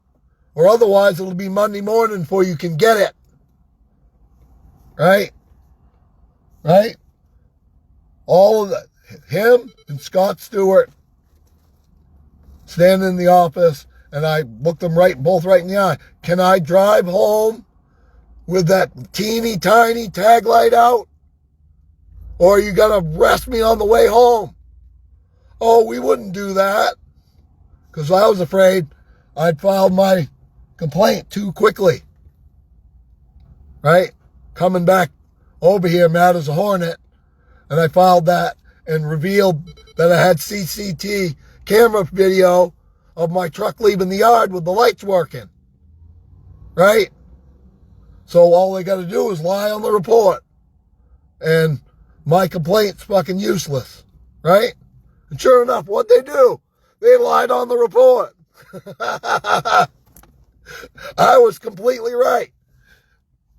Speaker 1: or otherwise it'll be Monday morning before you can get it. Right? Right? All of that. Him and Scott Stewart standing in the office, and I looked them both right in the eye. Can I drive home with that teeny tiny tag light out? Or are you going to arrest me on the way home? Oh, we wouldn't do that. Because I was afraid I'd filed my complaint too quickly. Right? Coming back over here mad as a hornet. And I filed that and revealed that I had CCTV camera video of my truck leaving the yard with the lights working. Right? So all they got to do is lie on the report. And my complaint's fucking useless. Right? And sure enough, what'd they do? They lied on the report. I was completely right.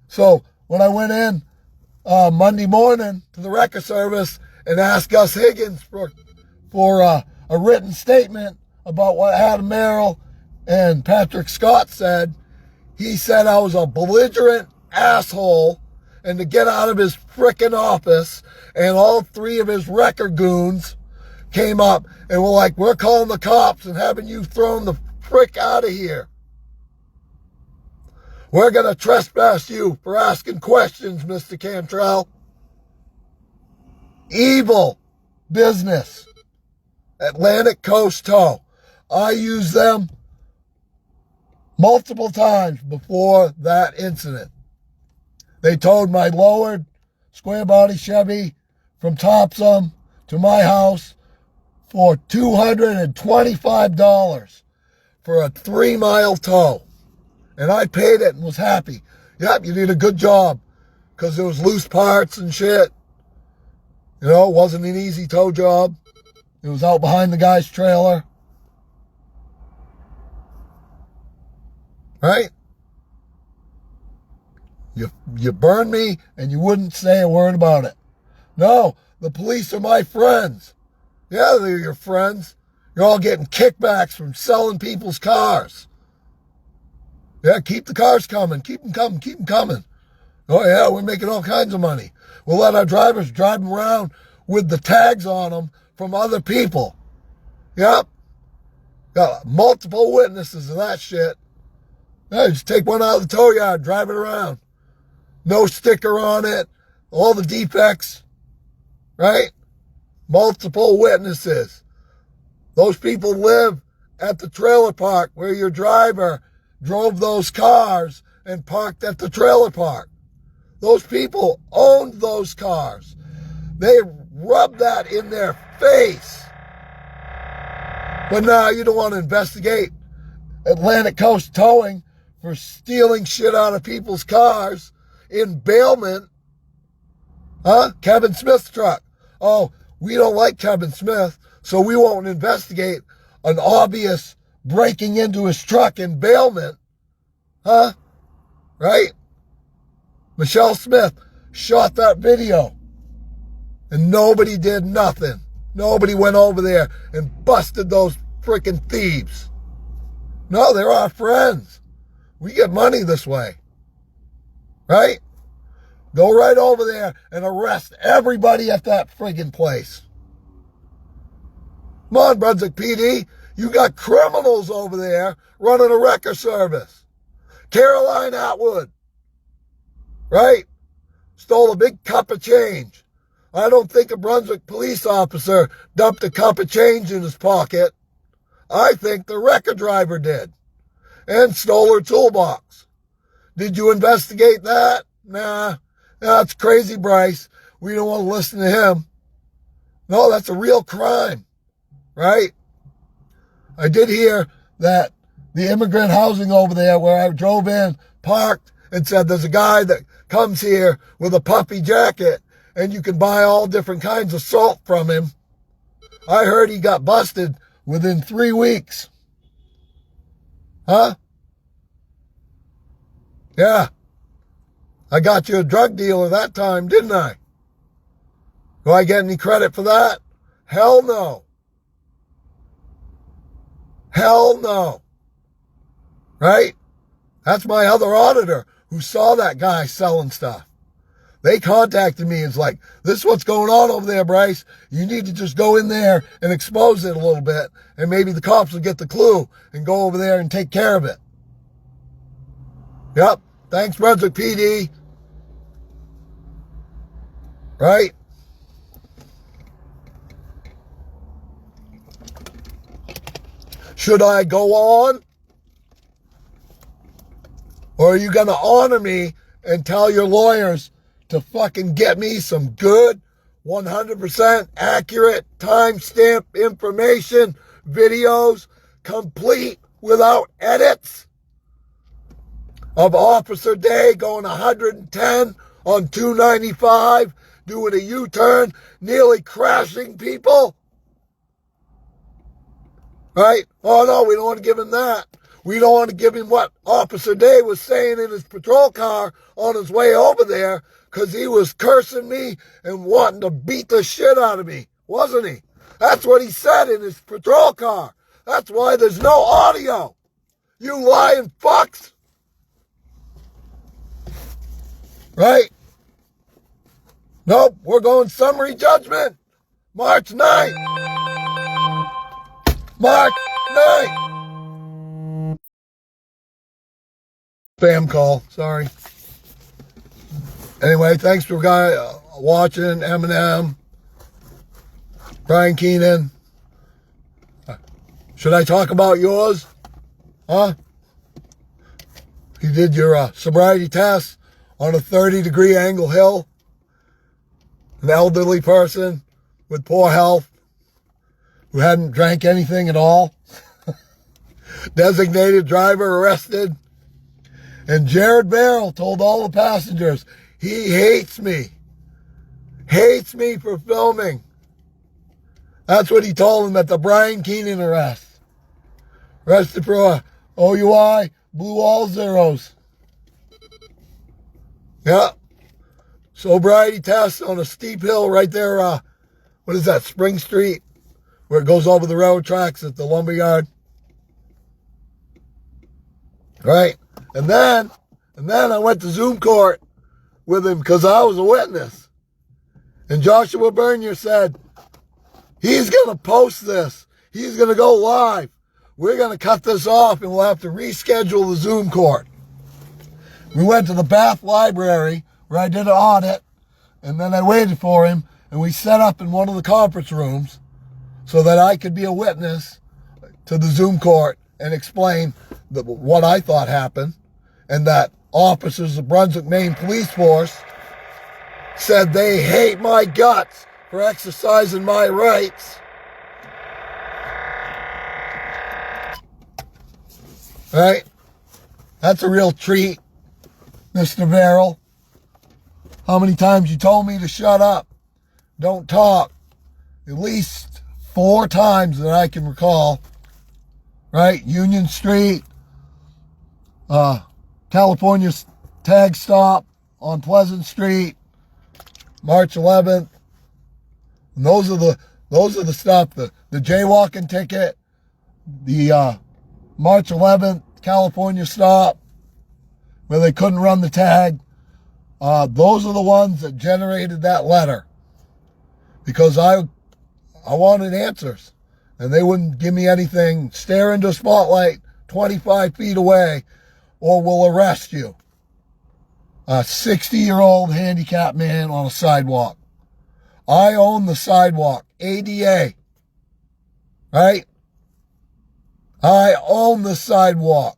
Speaker 1: So when I went in Monday morning to the record service and asked Gus Higgins for a written statement about what Adam Merrill and Patrick Scott said, he said I was a belligerent asshole and to get out of his frickin' office, and all 3 of his wrecker goons came up and were like, we're calling the cops and having you thrown the frick out of here. We're going to trespass you for asking questions, Mr. Cantrell. Evil business. Atlantic Coast Tow. I used them multiple times before that incident. They towed my lowered square body Chevy from Topsom to my house for $225 for a 3-mile tow. And I paid it and was happy. Yep, you did a good job. Because there was loose parts and shit. You know, it wasn't an easy tow job. It was out behind the guy's trailer. Right? You burned me and you wouldn't say a word about it. No, the police are my friends. Yeah, they're your friends. You're all getting kickbacks from selling people's cars. Yeah, keep the cars coming. Keep them coming. Keep them coming. Oh, yeah, we're making all kinds of money. We'll let our drivers drive them around with the tags on them from other people. Yep. Got multiple witnesses of that shit. Yeah, just take one out of the tow yard, drive it around. No sticker on it. All the defects. Right? Multiple witnesses. Those people live at the trailer park where your driver drove those cars and parked at the trailer park. Those people owned those cars. They rubbed that in their face. But now you don't want to investigate Atlantic Coast Towing for stealing shit out of people's cars in bailment. Huh? Kevin Smith's truck. Oh, we don't like Kevin Smith, so we won't investigate an obvious breaking into his truck in bailment. Huh? Right? Michelle Smith shot that video. And nobody did nothing. Nobody went over there and busted those freaking thieves. No, they're our friends. We get money this way. Right? Go right over there and arrest everybody at that friggin' place. Come on, Brunswick PD. You got criminals over there running a wrecker service. Caroline Atwood. Right? Stole a big cup of change. I don't think a Brunswick police officer dumped a cup of change in his pocket. I think the wrecker driver did. And stole her toolbox. Did you investigate that? Nah. That's crazy, Bryce. We don't want to listen to him. No, that's a real crime. Right? I did hear that the immigrant housing over there where I drove in, parked, and said there's a guy that comes here with a puffy jacket and you can buy all different kinds of salt from him. I heard he got busted within 3 weeks. Huh? Yeah. I got you a drug dealer that time, didn't I? Do I get any credit for that? Hell no. Hell no. Right? That's my other auditor who saw that guy selling stuff. They contacted me and was like, this is what's going on over there, Bryce. You need to just go in there and expose it a little bit, and maybe the cops will get the clue and go over there and take care of it. Yep. Thanks, Brunswick PD. Right? Should I go on? Or are you going to honor me and tell your lawyers to fucking get me some good, 100% accurate, timestamp information, videos, complete without edits, of Officer Day going 110 on 295, doing a U-turn, nearly crashing people? Right? Oh, no, we don't want to give him that. We don't want to give him what Officer Day was saying in his patrol car on his way over there, because he was cursing me and wanting to beat the shit out of me, wasn't he? That's what he said in his patrol car. That's why there's no audio. You lying fucks. Right? Nope, we're going summary judgment. March 9th. March 9th. Spam call, sorry. Anyway, thanks for watching. Eminem, Brian Keenan. Should I talk about yours? Huh? You did your sobriety test on a 30-degree angle hill. An elderly person with poor health who hadn't drank anything at all. Designated driver arrested. And Jared Barrell told all the passengers, he hates me. Hates me for filming. That's what he told them at the Brian Keenan arrest. Arrested for OUI, blew all zeros. Yeah. Sobriety test on a steep hill right there. What is that, Spring Street? Where it goes over the railroad tracks at the lumberyard. Right? And then I went to Zoom court with him because I was a witness. And Joshua Bernier said, he's going to post this. He's going to go live. We're going to cut this off and we'll have to reschedule the Zoom court. We went to the Bath Library where I did an audit, and then I waited for him, and we set up in one of the conference rooms so that I could be a witness to the Zoom court and explain what I thought happened, and that officers of Brunswick, Maine Police Force said they hate my guts for exercising my rights. Right? That's a real treat, Mr. Verrill. How many times you told me to shut up? Don't talk. At least 4 times that I can recall. Right? Union Street, California tag stop, on Pleasant Street, March 11th. And those are the stuff, the jaywalking ticket, the March 11th California stop where they couldn't run the tag. Those are the ones that generated that letter, because I wanted answers, and they wouldn't give me anything. Stare into a spotlight 25 feet away or we'll arrest you. A 60-year-old handicapped man on a sidewalk. I own the sidewalk, ADA, right? I own the sidewalk.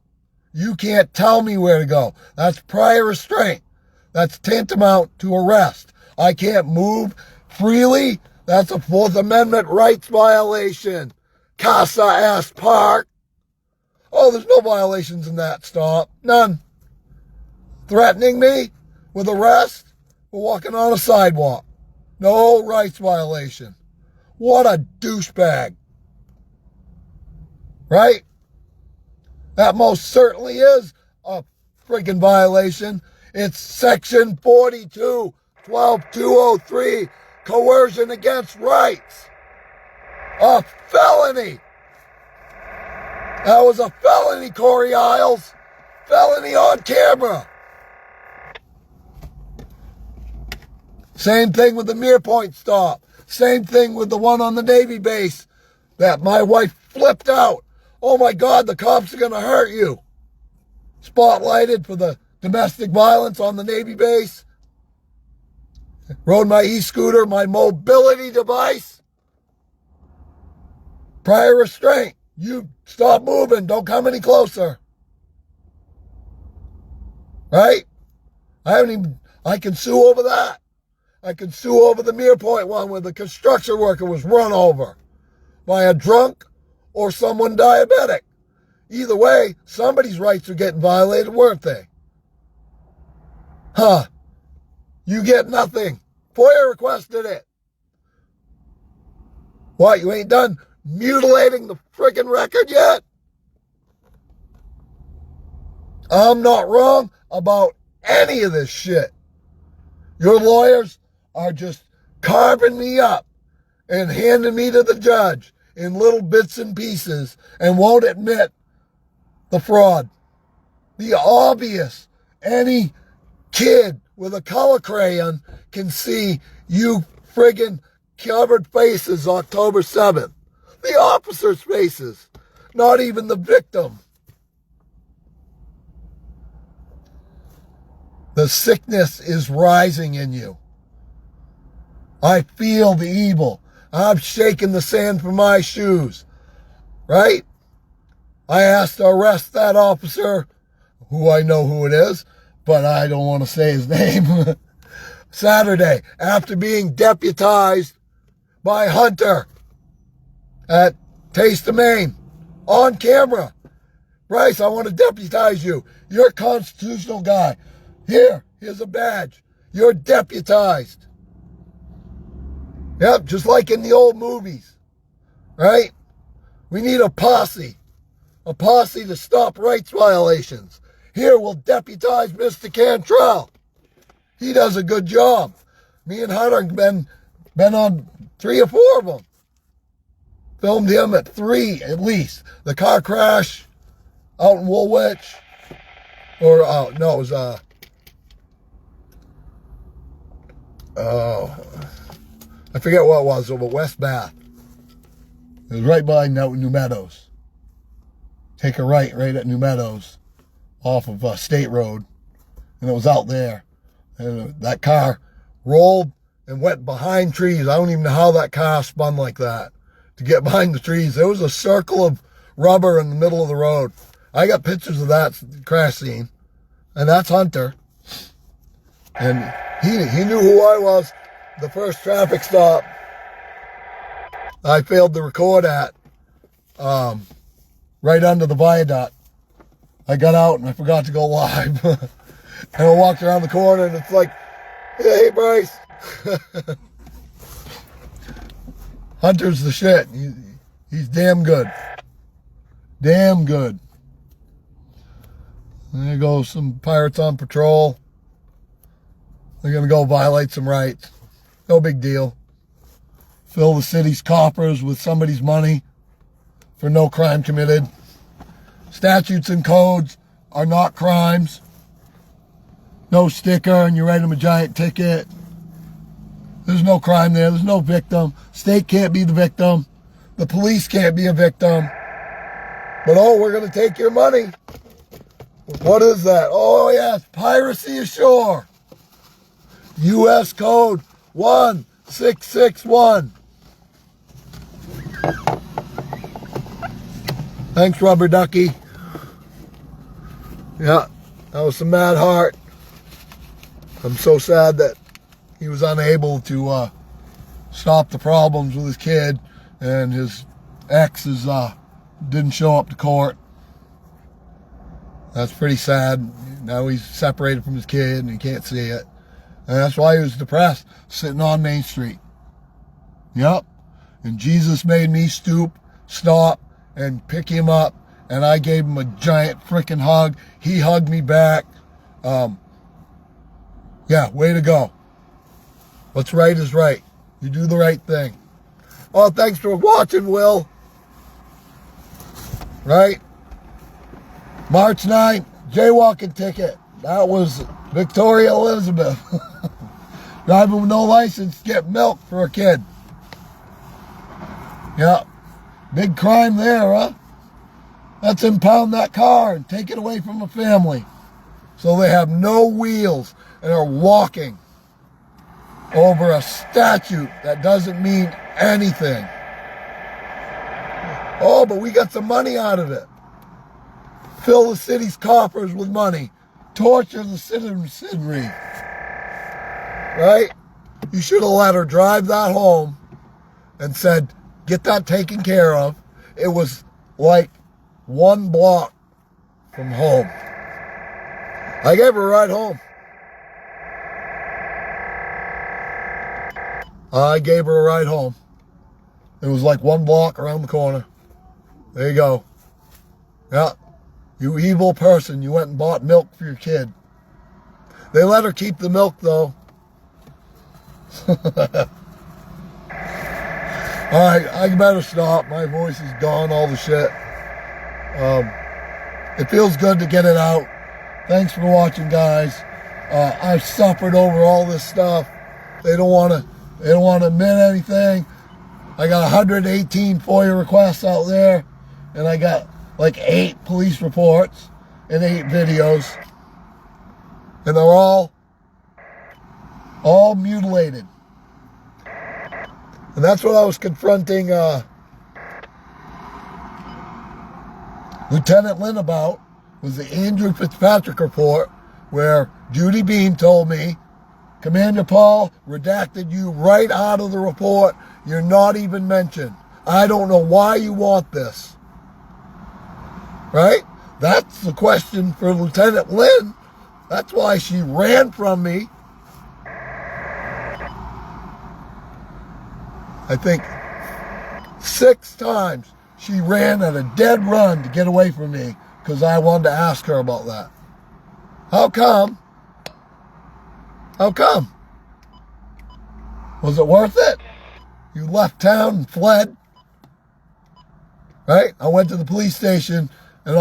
Speaker 1: You can't tell me where to go. That's prior restraint. That's tantamount to arrest. I can't move freely. That's a Fourth Amendment rights violation. Casa Park. Oh, there's no violations in that stop. None. Threatening me with arrest for walking on a sidewalk. No rights violation. What a douchebag. Right? That most certainly is a freaking violation. It's section 42, 12203, coercion against rights. A felony. That was a felony, Corey Isles. Felony on camera. Same thing with the Mere Point stop. Same thing with the one on the Navy base that my wife flipped out. Oh my God, the cops are going to hurt you. Spotlighted for the domestic violence on the Navy base. Rode my e-scooter, my mobility device. Prior restraint. You stop moving. Don't come any closer. Right? I can sue over that. I can sue over the Mere Point one where the construction worker was run over by a drunk or someone diabetic. Either way, somebody's rights are getting violated, weren't they? Huh. You get nothing. FOIA requested it. What, you ain't done mutilating the friggin' record yet? I'm not wrong about any of this shit. Your lawyers are just carving me up and handing me to the judge in little bits and pieces and won't admit the fraud. The obvious. Any kid with a color crayon can see you friggin' covered faces October 7th. The officers' faces. Not even the victim. The sickness is rising in you. I feel the evil. I'm shaking the sand from my shoes. Right? I asked to arrest that officer, who I know who it is, but I don't want to say his name, Saturday, after being deputized by Hunter at Taste of Maine, on camera. Bryce, I want to deputize you. You're a constitutional guy. Here's a badge. You're deputized. Yep, just like in the old movies, right? We need a posse to stop rights violations. Here, we'll deputize Mr. Cantrell. He does a good job. Me and Hunter have been on 3 or 4 of them. Filmed him at 3 at least. The car crash out in Woolwich. Or, no, it was, I forget what it was, over West Bath. It was right by New Meadows. Take a right at New Meadows off of State Road. And it was out there. And that car rolled and went behind trees. I don't even know how that car spun like that to get behind the trees. There was a circle of rubber in the middle of the road. I got pictures of that crash scene. And that's Hunter. And he knew who I was. The first traffic stop I failed to record at, right under the viaduct. I got out and I forgot to go live. And I walked around the corner and it's like, hey, Bryce. Hunter's the shit. He's damn good. Damn good. And there goes some pirates on patrol. They're going to go violate some rights. No big deal. Fill the city's coffers with somebody's money for no crime committed. Statutes and codes are not crimes. No sticker and you write them a giant ticket. There's no crime there. There's no victim. State can't be the victim. The police can't be a victim. But oh, we're going to take your money. What is that? Oh yes, piracy ashore. U.S. code 1661. Thanks, Rubber Ducky. Yeah, that was some mad heart. I'm so sad that he was unable to stop the problems with his kid, and his ex didn't show up to court. That's pretty sad. Now he's separated from his kid and he can't see it. And that's why he was depressed, sitting on Main Street. Yep. And Jesus made me stoop, stop, and pick him up. And I gave him a giant freaking hug. He hugged me back. Yeah, way to go. What's right is right. You do the right thing. Oh, thanks for watching, Will. Right? March 9th, jaywalking ticket. That was Victoria Elizabeth. Driving with no license, get milk for a kid. Yeah. Big crime there, huh? Let's impound that car and take it away from a family. So they have no wheels and are walking over a statute that doesn't mean anything. Oh, but we got some money out of it. Fill the city's coffers with money. Torture the citizenry. Right? You should have let her drive that home and said, get that taken care of. It was like 1 block from home. I gave her a ride home. I gave her a ride home. It was like 1 block around the corner. There you go. Yeah. You evil person. You went and bought milk for your kid. They let her keep the milk, though. All right, I better stop. My voice is gone, all the shit. It feels good to get it out. Thanks for watching, guys. I've suffered over all this stuff. They don't want to admit anything. I got 118 FOIA requests out there, and I got like 8 police reports and 8 videos, and they're all mutilated. And that's what I was confronting Lieutenant Lynn about, was the Andrew Fitzpatrick report, where Judy Bean told me, Commander Paul redacted you right out of the report. You're not even mentioned. I don't know why you want this. Right? That's the question for Lieutenant Lynn. That's why she ran from me. I think 6 times she ran at a dead run to get away from me because I wanted to ask her about that. How come? How come? Was it worth it? You left town and fled. Right? I went to the police station and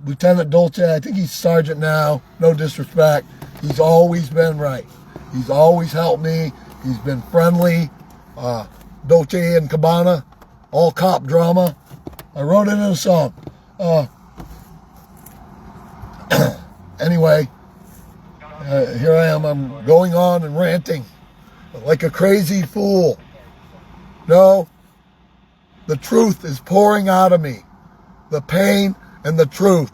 Speaker 1: Lieutenant Dolce, I think he's sergeant now, no disrespect. He's always been right. He's always helped me. He's been friendly. Dolce and Cabana, all cop drama. I wrote it in a song. Anyway, here I am. I'm going on and ranting like a crazy fool. No, the truth is pouring out of me. The pain and the truth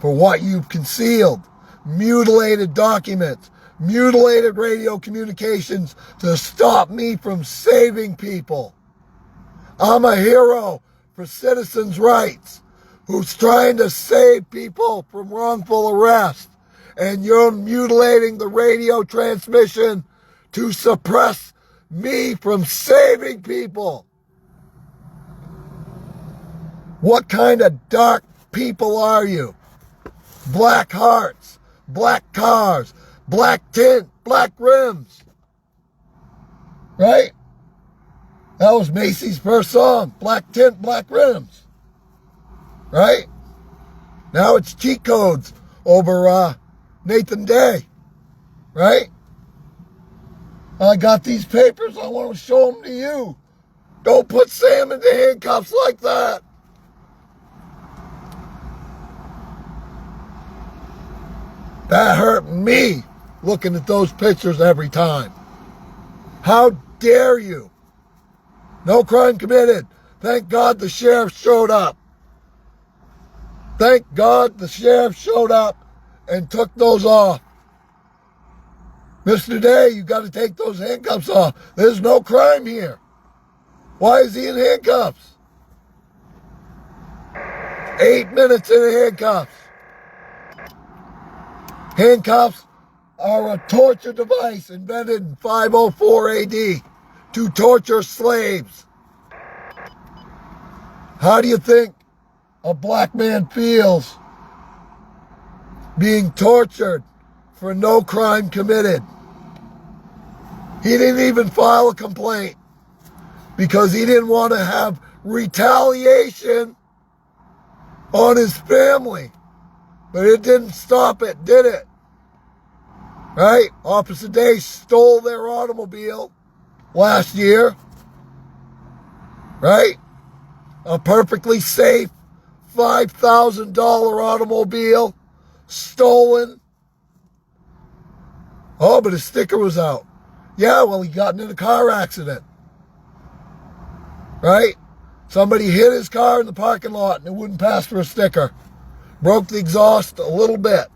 Speaker 1: for what you've concealed. Mutilated documents, mutilated radio communications to stop me from saving people. I'm a hero for citizens' rights who's trying to save people from wrongful arrest. And you're mutilating the radio transmission to suppress me from saving people. What kind of dark people are you? Black hearts, black cars, black tint, black rims. Right? That was Macy's first song, black tint, black rims. Right? Now it's cheat codes over Nathan Day. Right? I got these papers. I want to show them to you. Don't put Sam into handcuffs like that. That hurt me looking at those pictures every time. How dare you? No crime committed. Thank God the sheriff showed up. Thank God the sheriff showed up and took those off. Mr. Day, you got to take those handcuffs off. There's no crime here. Why is he in handcuffs? 8 minutes in handcuffs. Handcuffs are a torture device invented in 504 AD to torture slaves. How do you think a black man feels being tortured for no crime committed? He didn't even file a complaint because he didn't want to have retaliation on his family. But it didn't stop it, did it? Right? Officer Day stole their automobile last year. Right? A perfectly safe $5,000 automobile stolen. Oh, but his sticker was out. Yeah, well, he got in a car accident. Right? Somebody hit his car in the parking lot and it wouldn't pass for a sticker. Broke the exhaust a little bit.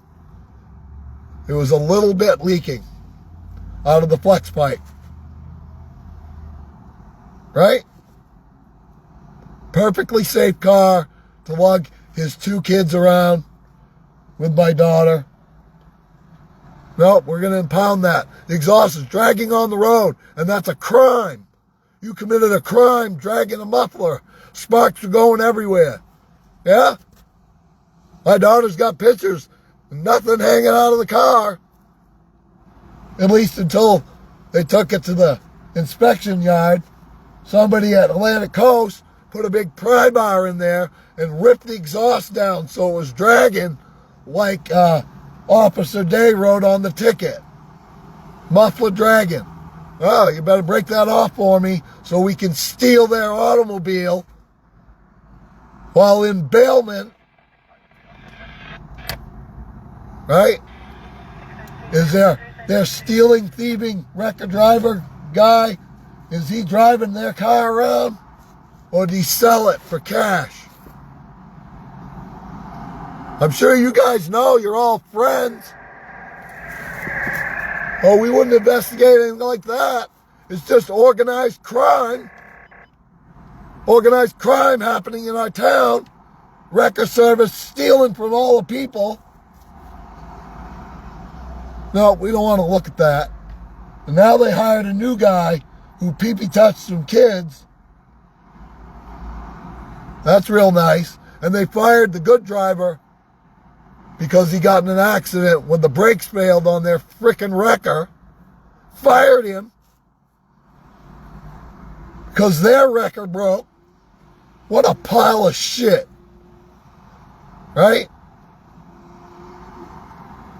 Speaker 1: It was a little bit leaking out of the flex pipe. Right? Perfectly safe car to lug his 2 kids around with my daughter. Nope, we're going to impound that. The exhaust is dragging on the road, and that's a crime. You committed a crime dragging a muffler. Sparks are going everywhere. Yeah? My daughter's got pictures. Nothing hanging out of the car. At least until they took it to the inspection yard. Somebody at Atlantic Coast put a big pry bar in there and ripped the exhaust down so it was dragging like Officer Day wrote on the ticket. Muffler dragging. Oh, you better break that off for me so we can steal their automobile while in bailment. Right? Is their stealing, thieving record driver guy, is he driving their car around? Or did he sell it for cash? I'm sure you guys know you're all friends. Oh, we wouldn't investigate anything like that. It's just organized crime. Organized crime happening in our town. Record service stealing from all the people. No, we don't want to look at that. And now they hired a new guy who pee-pee touched some kids. That's real nice. And they fired the good driver because he got in an accident when the brakes failed on their frickin' wrecker. Fired him because their wrecker broke. What a pile of shit. Right?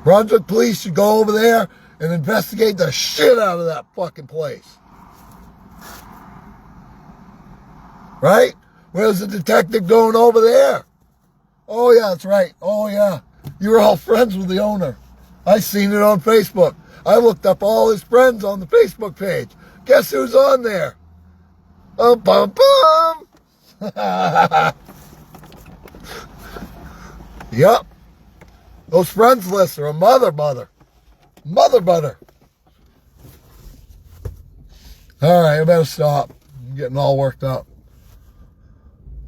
Speaker 1: Brunswick police should go over there and investigate the shit out of that fucking place. Right? Where's the detective going over there? Oh, yeah, that's right. Oh, yeah. You were all friends with the owner. I seen it on Facebook. I looked up all his friends on the Facebook page. Guess who's on there? Bum, bum. Yep. Those friends lists are a mother butter. All right, I better stop. I'm getting all worked up.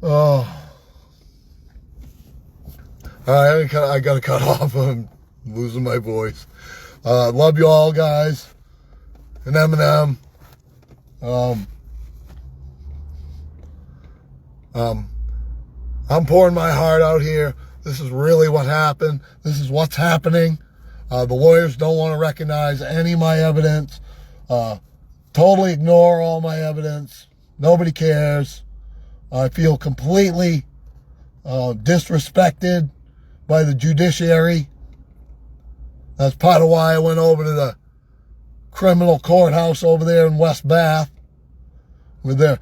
Speaker 1: Oh. All right, I gotta cut off. I'm losing my voice. Love you all, guys. And Eminem. I'm pouring my heart out here. This is really what happened. This is what's happening. The lawyers don't want to recognize any of my evidence. Totally ignore all my evidence. Nobody cares. I feel completely disrespected by the judiciary. That's part of why I went over to the criminal courthouse over there in West Bath with their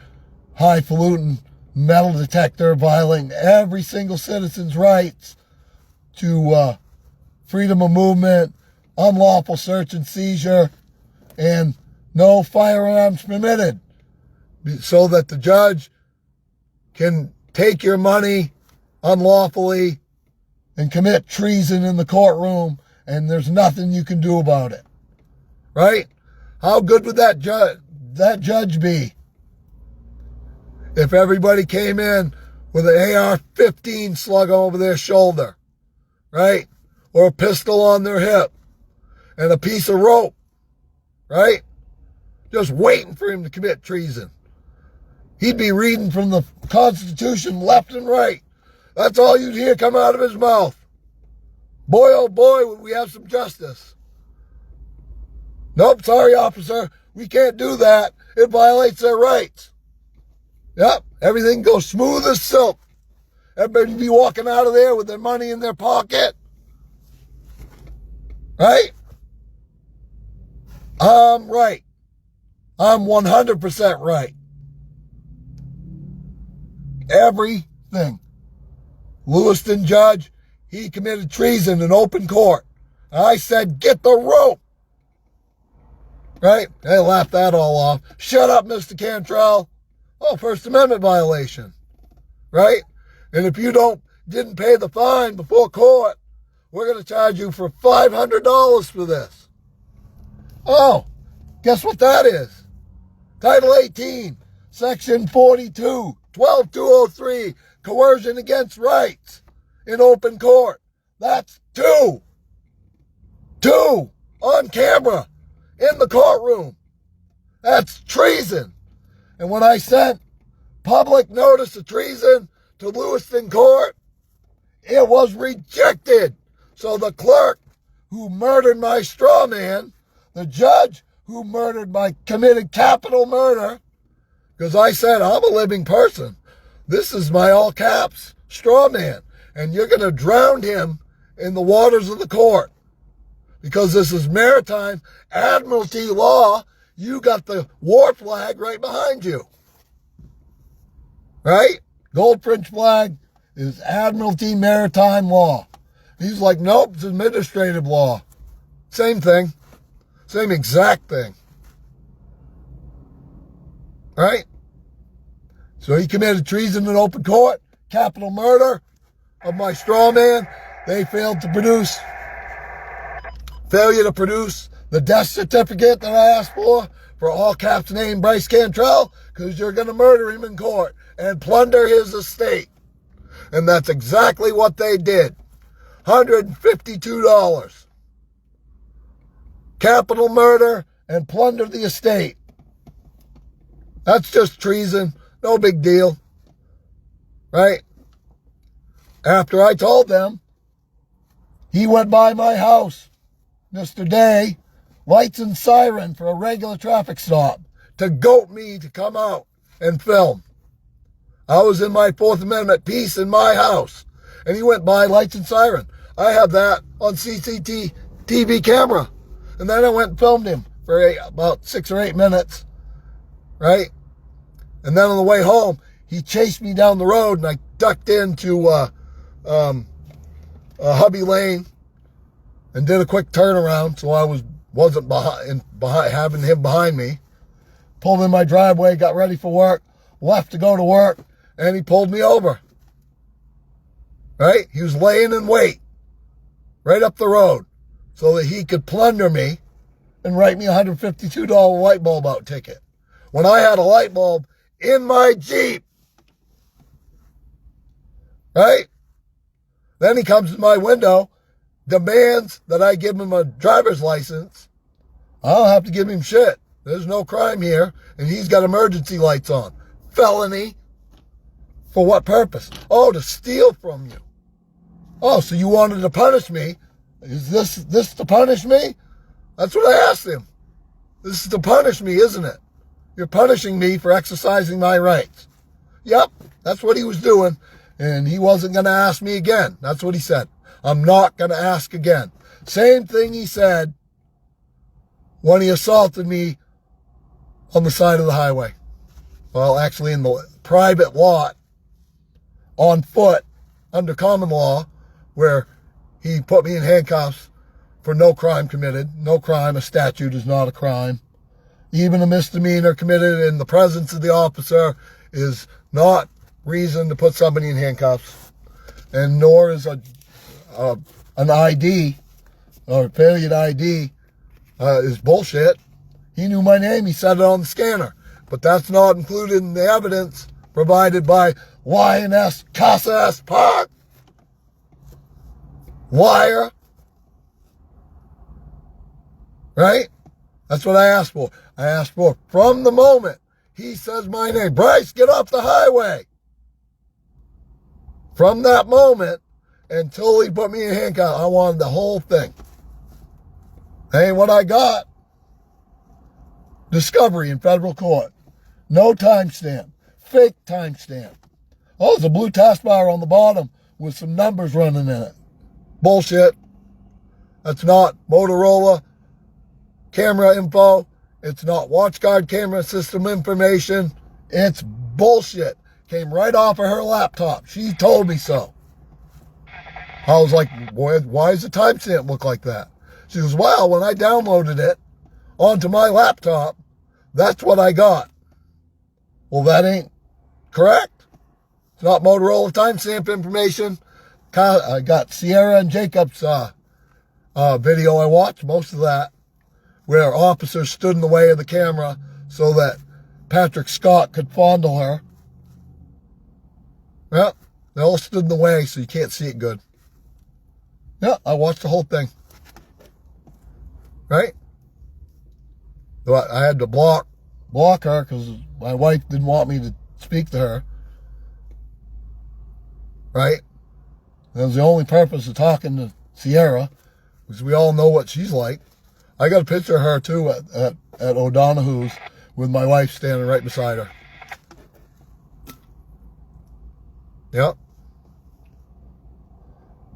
Speaker 1: highfalutin metal detector violating every single citizen's rights to freedom of movement, unlawful search and seizure, and no firearms permitted, so that the judge can take your money unlawfully and commit treason in the courtroom, and there's nothing you can do about it. Right? How good would that judge be if everybody came in with an AR-15 slug over their shoulder, right? Or a pistol on their hip and a piece of rope, right? Just waiting for him to commit treason. He'd be reading from the Constitution left and right. That's all you'd hear come out of his mouth. Boy, oh boy, would we have some justice. Nope, sorry, officer. We can't do that. It violates their rights. Yep, everything goes smooth as silk. Everybody be walking out of there with their money in their pocket. Right? I'm right. I'm 100% right. Everything. Lewiston judge, he committed treason in open court. I said, get the rope. Right? They laughed that all off. Shut up, Mr. Cantrell. Oh, First Amendment violation. Right? And if you didn't pay the fine before court, we're going to charge you for $500 for this. Oh, guess what that is? Title 18, Section 42, 12203, coercion against rights in open court. That's two on camera in the courtroom. That's treason. And when I sent public notice of treason to Lewiston Court, it was rejected. So the clerk who murdered my straw man, the judge who committed capital murder, because I said, I'm a living person. This is my all caps straw man. And you're going to drown him in the waters of the court. Because this is maritime admiralty law. You got the war flag right behind you. Right? Goldfinch flag is admiralty maritime law. He's like, nope, it's administrative law. Same thing. Same exact thing. Right? So he committed treason in open court, capital murder of my straw man. They failure to produce the death certificate that I asked for all caps name Bryce Cantrell, because you're going to murder him in court and plunder his estate. And that's exactly what they did. $152. Capital murder and plunder the estate. That's just treason. No big deal. Right? After I told them, he went by my house, Mr. Day, lights and siren for a regular traffic stop, to goat me to come out and film. I was in my Fourth Amendment peace in my house, and he went by lights and siren. I have that on CCTV camera. And then I went and filmed him for about 6 or 8 minutes, right? And then on the way home, he chased me down the road, and I ducked into Hubby Lane and did a quick turnaround, so I wasn't behind having him behind me. Pulled in my driveway, got ready for work, left to go to work, and he pulled me over. Right? He was laying in wait right up the road so that he could plunder me and write me a $152 light bulb out ticket when I had a light bulb in my Jeep. Right? Then he comes to my window, demands that I give him a driver's license. I don't have to give him shit. There's no crime here, and he's got emergency lights on. Felony. For what purpose? Oh, to steal from you. Oh, so you wanted to punish me is this to punish me? That's what I asked him. This is to punish me, isn't it? You're punishing me for exercising my rights. Yep, that's what he was doing, and he wasn't going to ask me again. That's what he said. I'm not going to ask again. Same thing he said when he assaulted me on the side of the highway. Well, actually in the private lot, on foot, under common law, where he put me in handcuffs for no crime committed. No crime. A statute is not a crime. Even a misdemeanor committed in the presence of the officer is not reason to put somebody in handcuffs. And nor is an ID or a period ID is bullshit. He knew my name. He said it on the scanner. But that's not included in the evidence provided by YNS Casas Park. Liar. Right? That's what I asked for. I asked for from the moment he says my name, Bryce, get off the highway. From that moment until he put me in handcuffs, I wanted the whole thing. Hey, what I got? Discovery in federal court. No timestamp. Fake timestamp. Oh, there's a blue taskbar on the bottom with some numbers running in it. Bullshit. That's not Motorola camera info. It's not WatchGuard camera system information. It's bullshit. Came right off of her laptop. She told me so. I was like, why does the timestamp look like that? She goes, well, when I downloaded it onto my laptop, that's what I got. Well, that ain't correct. It's not Motorola timestamp information. I got Sierra and Jacob's video. I watched most of that, where officers stood in the way of the camera so that Patrick Scott could fondle her. Yeah, they all stood in the way so you can't see it good. Yeah, I watched the whole thing. Right? I had to block her because my wife didn't want me to speak to her. Right? That was the only purpose of talking to Sierra, because we all know what she's like. I got a picture of her too at O'Donoghue's with my wife standing right beside her. Yep.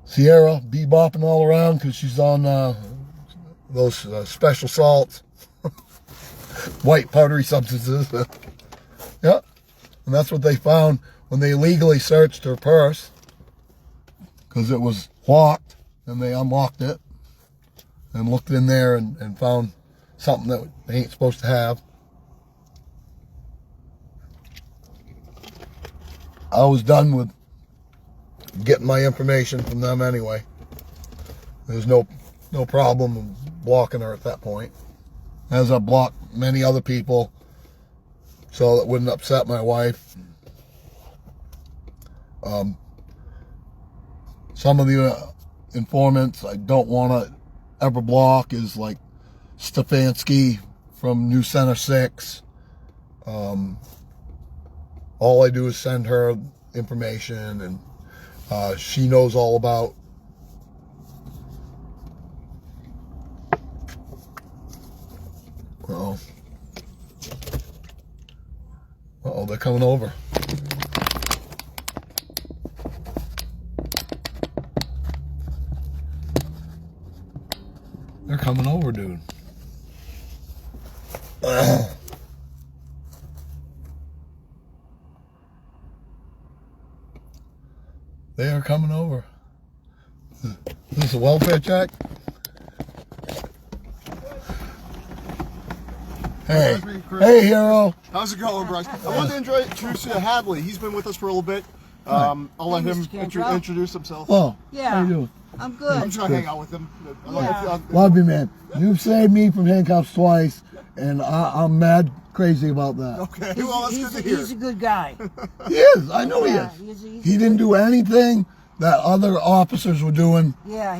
Speaker 1: Sierra bebopping all around because she's on those special salts, white powdery substances. Yep. And that's what they found when they illegally searched her purse, because it was locked, and they unlocked it and looked in there and found something that they ain't supposed to have. I was done with getting my information from them anyway. There's no problem blocking her at that point, as I blocked many other people so that wouldn't upset my wife. Some of the informants I don't want to ever block is like Stefanski from New Center 6. All I do is send her information, and she knows all about. Uh-oh, they're coming over. They're coming over, dude. They are coming over. Is this a welfare check? Hey. Hey, hero.
Speaker 3: How's it going, Bryce? I wanted to introduce you to Hadley. He's been with us for a little bit. I'll let him introduce himself.
Speaker 1: Oh,
Speaker 4: yeah.
Speaker 1: how you doing?
Speaker 4: I'm good.
Speaker 3: I'm just going to hang out with him.
Speaker 4: Yeah.
Speaker 1: Love you, man. You've saved me from handcuffs twice, and I'm mad crazy about that.
Speaker 3: Okay, well, that's good to hear.
Speaker 4: He's a good guy.
Speaker 1: He is. I know he is. He didn't do anything that other officers were doing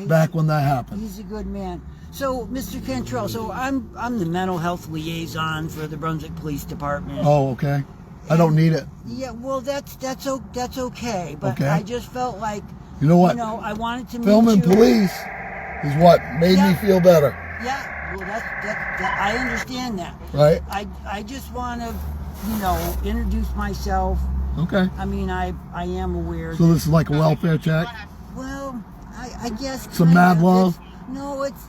Speaker 1: back when that happened.
Speaker 4: He's a good man. So, Mr. Cantrell, so I'm the mental health liaison for the Brunswick Police Department.
Speaker 1: Oh, okay. I don't need it.
Speaker 4: Yeah, well, that's okay. But
Speaker 1: Okay.
Speaker 4: I just felt like,
Speaker 1: you know what?
Speaker 4: I wanted to meet
Speaker 1: Filming
Speaker 4: you.
Speaker 1: police is what made me feel better.
Speaker 4: Yeah, well, that I understand that.
Speaker 1: Right.
Speaker 4: I just want to, introduce myself.
Speaker 1: Okay.
Speaker 4: I mean, I am aware.
Speaker 1: So this is like a welfare check?
Speaker 4: Well, I guess.
Speaker 1: Some mad love?
Speaker 4: No, it's.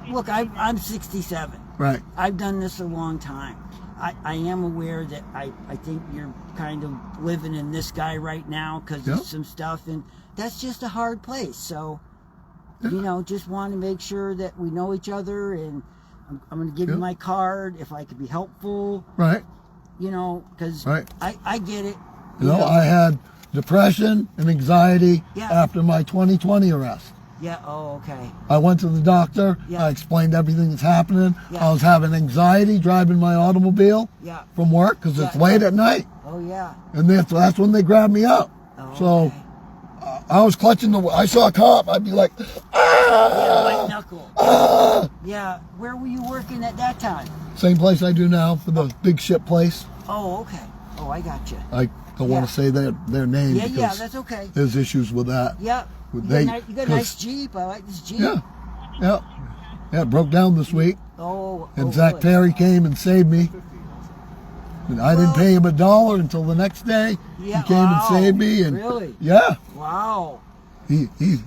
Speaker 4: Look, I'm 67.
Speaker 1: Right.
Speaker 4: I've done this a long time. I am aware that I think you're kind of living in this guy right now because of some stuff, and that's just a hard place. So, just want to make sure that we know each other, and I'm going to give you my card if I could be helpful.
Speaker 1: Right.
Speaker 4: Because I get it.
Speaker 1: I had depression and anxiety after my 2020 arrest.
Speaker 4: Yeah, oh, okay.
Speaker 1: I went to the doctor.
Speaker 4: Yeah.
Speaker 1: I explained everything that's happening.
Speaker 4: Yeah.
Speaker 1: I was having anxiety driving my automobile from work because it's late at night.
Speaker 4: Oh, yeah.
Speaker 1: And that's when they grabbed me up.
Speaker 4: Oh,
Speaker 1: so
Speaker 4: okay.
Speaker 1: I was clutching I saw a cop, I'd be like,
Speaker 4: Yeah, white knuckle.
Speaker 1: ah!
Speaker 4: Yeah, where were you working at that time?
Speaker 1: Same place I do now for the big ship place.
Speaker 4: Oh, okay. Oh, I got you.
Speaker 1: I don't want to say their name
Speaker 4: Yeah,
Speaker 1: because
Speaker 4: that's okay.
Speaker 1: there's issues with that.
Speaker 4: Yeah. You got a nice Jeep. I like this Jeep.
Speaker 1: Yeah, it broke down this week.
Speaker 4: Oh,
Speaker 1: and Zach
Speaker 4: good.
Speaker 1: Perry came and saved me. And I didn't pay him $1 until the next day.
Speaker 4: Yeah,
Speaker 1: he came and saved me. And
Speaker 4: really?
Speaker 1: Yeah.
Speaker 4: Wow.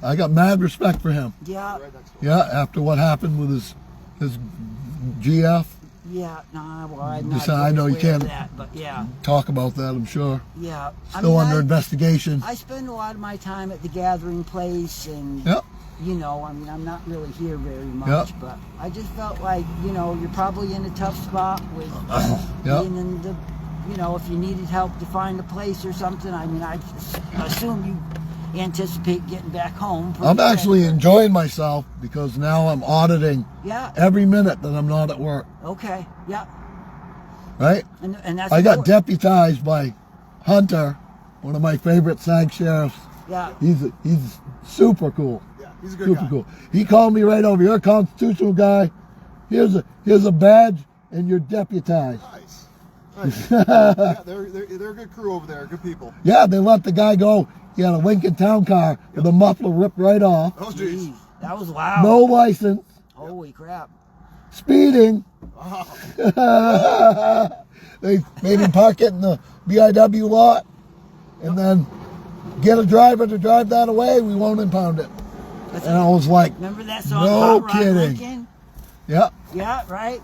Speaker 1: I got mad respect for him.
Speaker 4: Yeah.
Speaker 1: Yeah, after what happened with his GF.
Speaker 4: Yeah, well, I'm
Speaker 1: Just,
Speaker 4: not
Speaker 1: I know you
Speaker 4: aware
Speaker 1: can't
Speaker 4: of that, but yeah.
Speaker 1: talk about that, I'm sure.
Speaker 4: Yeah.
Speaker 1: Still under investigation.
Speaker 4: I spend a lot of my time at the gathering place, and I'm not really here very much, but I just felt like, you're probably in a tough spot with being in the, if you needed help to find a place or something. I mean, I assume you anticipate getting back home.
Speaker 1: I'm actually enjoying myself because now I'm auditing every minute that I'm not at work.
Speaker 4: Okay, yeah.
Speaker 1: Right?
Speaker 4: And that's
Speaker 1: I got deputized by Hunter, one of my favorite SAG sheriffs.
Speaker 4: Yeah.
Speaker 1: He's super cool.
Speaker 3: Yeah, he's a good guy.
Speaker 1: Super cool. He called me right over. You're a constitutional guy. Here's a badge, and you're deputized.
Speaker 3: Nice. Yeah, they're a good crew over there. Good people.
Speaker 1: Yeah, they let the guy go. He had a Lincoln Town car with the muffler ripped right off.
Speaker 3: Oh, geez.
Speaker 4: That was loud.
Speaker 1: No license.
Speaker 4: Holy crap.
Speaker 1: Speeding.
Speaker 3: Wow.
Speaker 1: They made him park it in the BIW lot, and then get a driver to drive that away. We won't impound it. And I was like,
Speaker 4: remember that song?
Speaker 1: No
Speaker 4: Hot Rod
Speaker 1: kidding.
Speaker 4: Lincoln?
Speaker 1: Yeah.
Speaker 4: Yeah, right.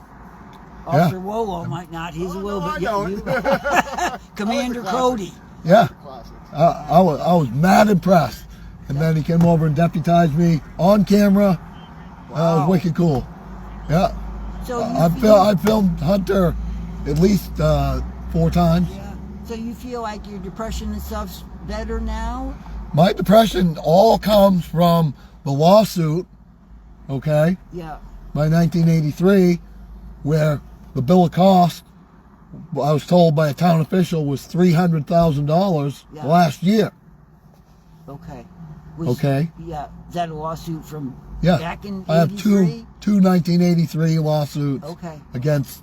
Speaker 4: Officer Wolo might not. He's a little bit. Commander Cody.
Speaker 1: Yeah.
Speaker 3: Classic.
Speaker 1: I was mad impressed. And then he came over and deputized me on camera. That was wicked cool. Yeah.
Speaker 4: So
Speaker 1: I filmed Hunter at least 4 times.
Speaker 4: Yeah. So you feel like your depression and stuff's better now?
Speaker 1: My depression all comes from the lawsuit, okay?
Speaker 4: Yeah.
Speaker 1: My 1983, where the bill of cost, I was told by a town official, was $300,000 last year.
Speaker 4: Okay.
Speaker 1: Okay.
Speaker 4: Yeah. Is that a lawsuit from
Speaker 1: Yeah.
Speaker 4: back in 83?
Speaker 1: I have two 1983 lawsuits against,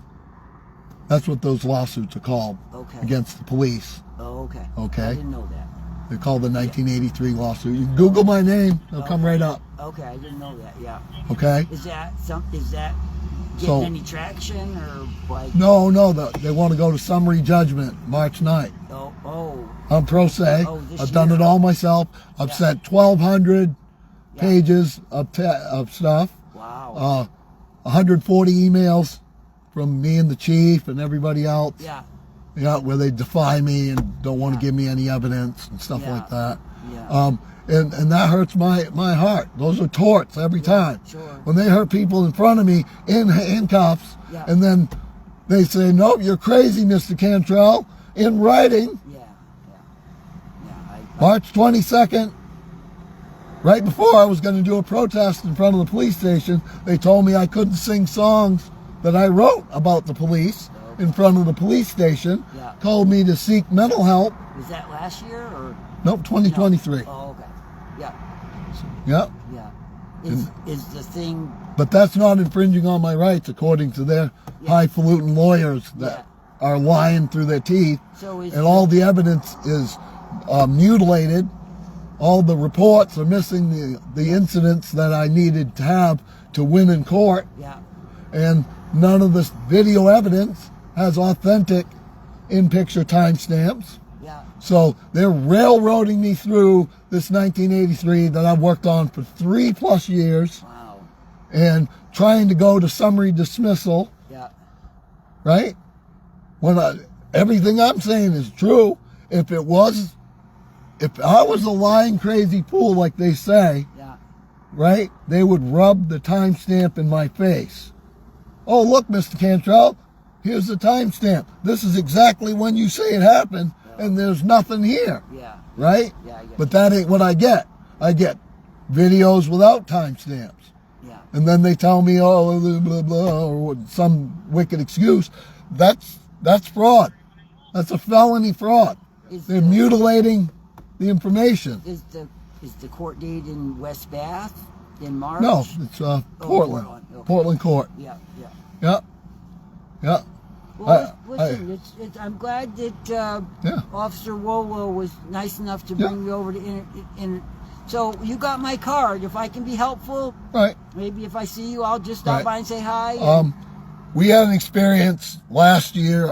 Speaker 1: that's what those lawsuits are called, against the police.
Speaker 4: Oh, okay.
Speaker 1: Okay.
Speaker 4: I didn't know that.
Speaker 1: They're called the 1983 lawsuit. You can Google my name, it'll come right up.
Speaker 4: Okay, I didn't know that, yeah.
Speaker 1: Okay?
Speaker 4: Is that getting any traction or like?
Speaker 1: No, they want to go to summary judgment March 9th.
Speaker 4: Oh.
Speaker 1: I'm pro se. I've done it all myself. I've sent 1,200 pages of stuff.
Speaker 4: Wow.
Speaker 1: 140 emails from me and the chief and everybody else.
Speaker 4: Yeah.
Speaker 1: Yeah, where they defy me and don't want to give me any evidence and stuff like that.
Speaker 4: Yeah.
Speaker 1: And that hurts my heart. Those are torts every time.
Speaker 4: Sure.
Speaker 1: When they hurt people in front of me in handcuffs, and then they say, "Nope, you're crazy, Mr. Cantrell," in writing.
Speaker 4: Yeah.
Speaker 1: March 22nd, right before I was going to do a protest in front of the police station, they told me I couldn't sing songs that I wrote about the police in front of the police station.
Speaker 4: Yeah.
Speaker 1: Told me to seek mental help.
Speaker 4: Was that last year or?
Speaker 1: Nope, 2023.
Speaker 4: No. Oh, okay. Yeah.
Speaker 1: Yep.
Speaker 4: Yeah. Is the thing?
Speaker 1: But that's not infringing on my rights, according to their highfalutin lawyers that are lying through their teeth.
Speaker 4: So
Speaker 1: and all the evidence is mutilated all the reports are missing the incidents that I needed to have to win in court.
Speaker 4: Yeah.
Speaker 1: And none of this video evidence has authentic in-picture timestamps.
Speaker 4: Yeah.
Speaker 1: So they're railroading me through this 1983 that I've worked on for 3+ years.
Speaker 4: Wow.
Speaker 1: And trying to go to summary dismissal.
Speaker 4: Yeah.
Speaker 1: Right? When everything I'm saying is true. If I was a lying crazy fool like they say,
Speaker 4: Yeah.
Speaker 1: right, they would rub the timestamp in my face. Oh, look, Mr. Cantrell, here's the timestamp. This is exactly when you say it happened, and there's nothing here.
Speaker 4: Yeah.
Speaker 1: Right?
Speaker 4: Yeah.
Speaker 1: But that ain't what I get. I get videos without timestamps.
Speaker 4: Yeah.
Speaker 1: And then they tell me, oh, blah, blah, blah, or some wicked excuse. That's fraud. That's a felony fraud. They're mutilating the information.
Speaker 4: Is the court date in West Bath in March?
Speaker 1: No, it's Portland.
Speaker 4: Okay.
Speaker 1: Portland court.
Speaker 4: Yeah.
Speaker 1: Yeah. Yeah.
Speaker 4: Well, listen, I'm glad that
Speaker 1: Yeah.
Speaker 4: Officer Wolo was nice enough to bring me over to so you got my card. If I can be helpful,
Speaker 1: Right.
Speaker 4: maybe if I see you, I'll just stop by and say hi.
Speaker 1: We had an experience last year,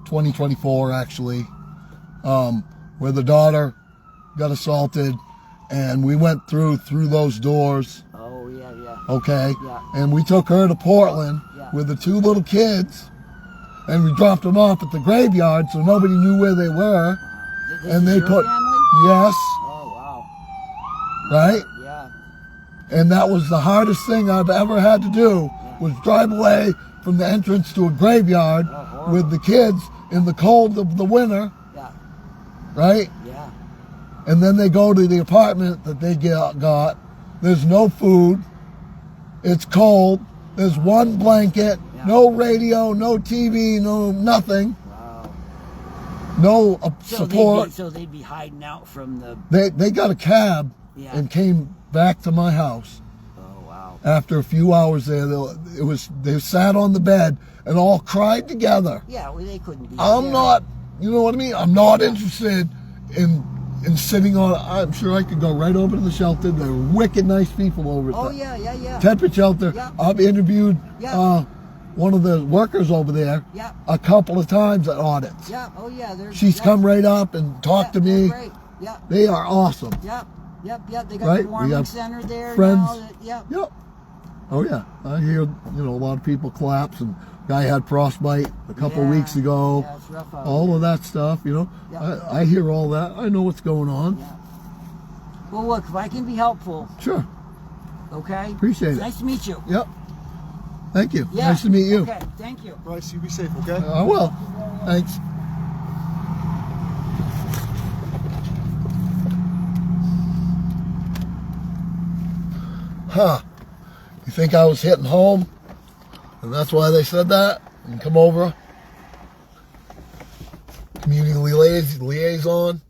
Speaker 1: 2024 actually, where the daughter got assaulted, and we went through those doors.
Speaker 4: Oh yeah.
Speaker 1: Okay.
Speaker 4: Yeah.
Speaker 1: And we took her to Portland with the 2 little kids, and we dropped them off at the graveyard so nobody knew where they were.
Speaker 4: And
Speaker 1: they put
Speaker 4: family?
Speaker 1: yes.
Speaker 4: Oh wow.
Speaker 1: Right.
Speaker 4: Yeah.
Speaker 1: And that was the hardest thing I've ever had to do, was drive away from the entrance to a graveyard with the kids in the cold of the winter.
Speaker 4: Yeah.
Speaker 1: Right?
Speaker 4: Yeah.
Speaker 1: And then they go to the apartment that they got. There's no food. It's cold. There's one blanket.
Speaker 4: Yeah.
Speaker 1: No radio, no TV, no nothing.
Speaker 4: Wow.
Speaker 1: No support.
Speaker 4: So they'd be hiding out from the...
Speaker 1: They got a cab and came back to my house.
Speaker 4: Oh, wow.
Speaker 1: After a few hours there, they sat on the bed and all cried together.
Speaker 4: Yeah, well, they couldn't be.
Speaker 1: I'm not, you know what I mean? I'm not interested in sitting on, I'm sure I could go right over to the shelter. They're wicked nice people over at
Speaker 4: yeah.
Speaker 1: Temperate Shelter.
Speaker 4: Yeah.
Speaker 1: I've interviewed one of the workers over there a couple of times at audits.
Speaker 4: Yeah, oh yeah.
Speaker 1: She's come right up and talked to me.
Speaker 4: Great. Yeah.
Speaker 1: They are awesome.
Speaker 4: Yep. They got
Speaker 1: Right?
Speaker 4: the warming center there.
Speaker 1: Friends.
Speaker 4: Now.
Speaker 1: Yep. Oh yeah. I hear, a lot of people collapse, and guy had frostbite a couple weeks ago.
Speaker 4: Yeah, it's rough out
Speaker 1: all
Speaker 4: there.
Speaker 1: of that stuff,
Speaker 4: Yeah.
Speaker 1: I hear all that. I know what's going on.
Speaker 4: Yeah. Well, look, if I can be helpful.
Speaker 1: Sure.
Speaker 4: Okay.
Speaker 1: Appreciate it.
Speaker 4: Nice to meet you.
Speaker 1: Yep. Thank you.
Speaker 4: Yeah.
Speaker 1: Nice to meet you.
Speaker 4: Okay, thank you.
Speaker 3: Bryce, you be safe, okay?
Speaker 1: I will. Thanks. Huh. You think I was hitting home? And that's why they said that? And come over? Community liaison?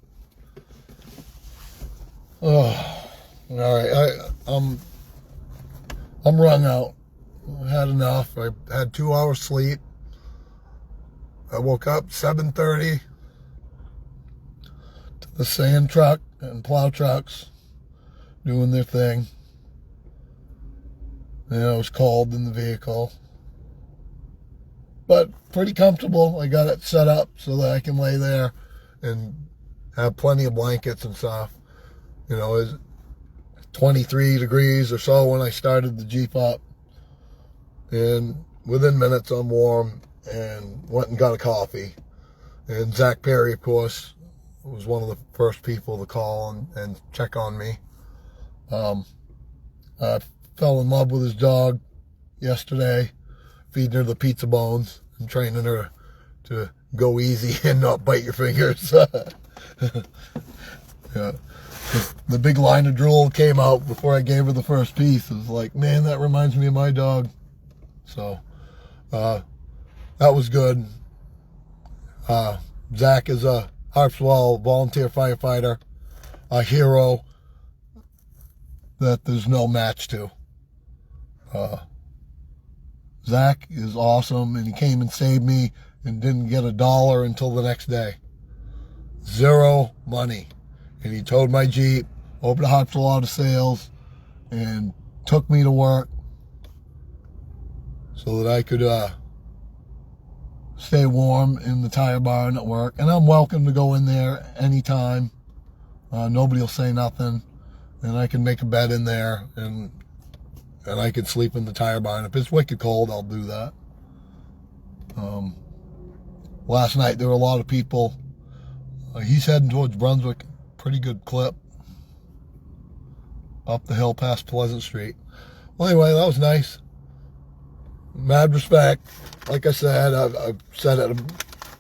Speaker 1: Oh. All right. I'm run out. I had enough. I had 2 hours sleep. I woke up 7:30 to the sand truck and plow trucks doing their thing. It was cold in the vehicle, but pretty comfortable. I got it set up so that I can lay there and have plenty of blankets and stuff. It was 23 degrees or so when I started the Jeep up, and within minutes I'm warm, and went and got a coffee. And Zach Perry, of course, was one of the first people to call and check on me. I fell in love with his dog yesterday, feeding her the pizza bones and training her to go easy and not bite your fingers. Yeah. The big line of drool came out before I gave her the first piece. It was like, man, that reminds me of my dog. So, that was good. Zach is a Harpswell volunteer firefighter, a hero that there's no match to. Zach is awesome, and he came and saved me and didn't get $1 until the next day. Zero money. and he towed my Jeep over to Hartsville Auto Sales and took me to work so that I could stay warm in the tire barn at work. And I'm welcome to go in there anytime. Nobody will say nothing, and I can make a bed in there, and I can sleep in the tire barn. If it's wicked cold, I'll do that. Last night there were a lot of people. He's heading towards Brunswick, pretty good clip, up the hill past Pleasant Street. Well, anyway, that was nice. Mad respect. Like I said, I've said it a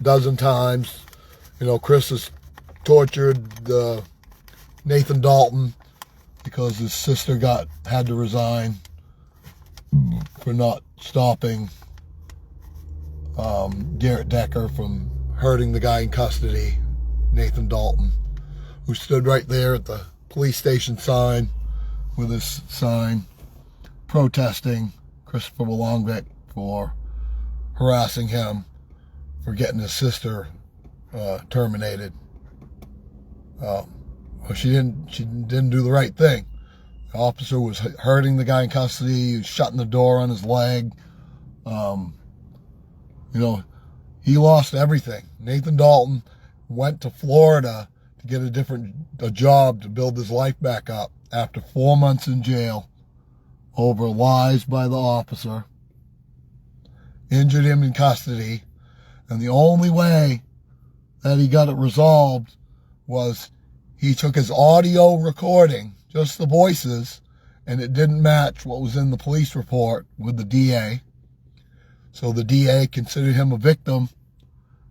Speaker 1: dozen times. You know, Chris has tortured Nathan Dalton because his sister had to resign for not stopping Garrett Decker from hurting the guy in custody, Nathan Dalton, who stood right there at the police station sign with his sign protesting Christopher Longvick for harassing him for getting his sister terminated. Well, she didn't do the right thing. The officer was hurting the guy in custody. He was shutting the door on his leg. You know, he lost everything. Nathan Dalton went to Florida to get a job to build his life back up after 4 months in jail over lies by the officer. Injured him in custody. And the only way that he got it resolved was he took his audio recording, just the voices, and it didn't match what was in the police report with the DA. So the DA considered him a victim,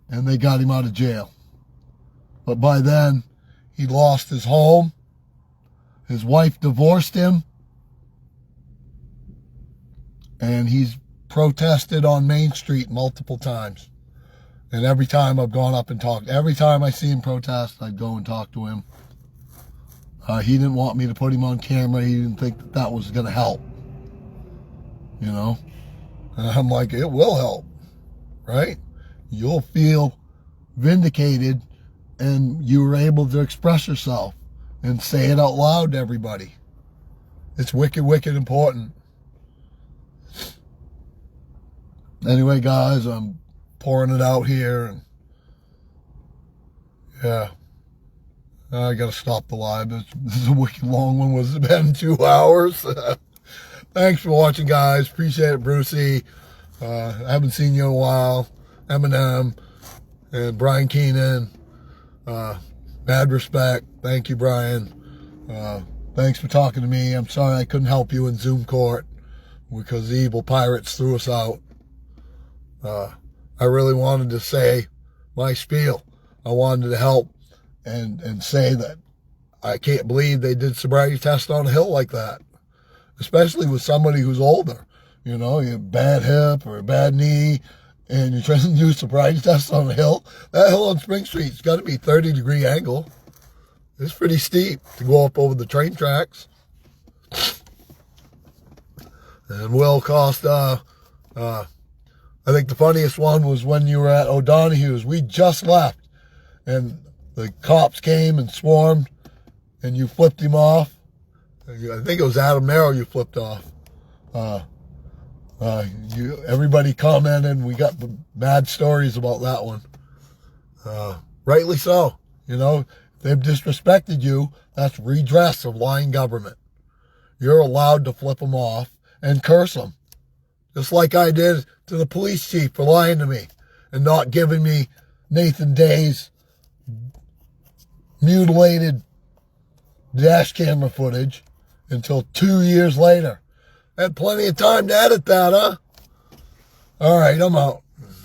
Speaker 1: and they got him out of jail. But by then, he lost his home. His wife divorced him. And he's protested on Main Street multiple times. And every time I've gone up and talked, every time I see him protest, I'd go and talk to him. He didn't want me to put him on camera. He didn't think that was going to help. You know? And I'm like, it will help, right? You'll feel vindicated, and you were able to express yourself and say it out loud to everybody. It's wicked, wicked important. Anyway, guys, I'm pouring it out here, and yeah, I gotta stop the live. This is a wicked long one. Was it been 2 hours? Thanks for watching, guys. Appreciate it, Brucey. I haven't seen you in a while. Eminem and Brian Keenan. Mad respect. Thank you, Brian. Thanks for talking to me. I'm sorry I couldn't help you in Zoom court because the evil pirates threw us out. I really wanted to say my spiel. I wanted to help and say that I can't believe they did sobriety tests on a hill like that, especially with somebody who's older. You know, you have a bad hip or a bad knee, and you're trying to do sobriety tests on a hill. That hill on Spring Street's got to be 30-degree angle. It's pretty steep to go up over the train tracks. And will cost, I think the funniest one was when you were at O'Donoghue's. We just left, and the cops came and swarmed, and you flipped him off. I think it was Adam Merrill you flipped off. Everybody commented, and we got the mad stories about that one. Rightly so. You know, if they've disrespected you, that's redress of lying government. You're allowed to flip them off and curse them. Just like I did to the police chief for lying to me and not giving me Nathan Day's mutilated dash camera footage until 2 years later. Had plenty of time to edit that, huh? All right, I'm out.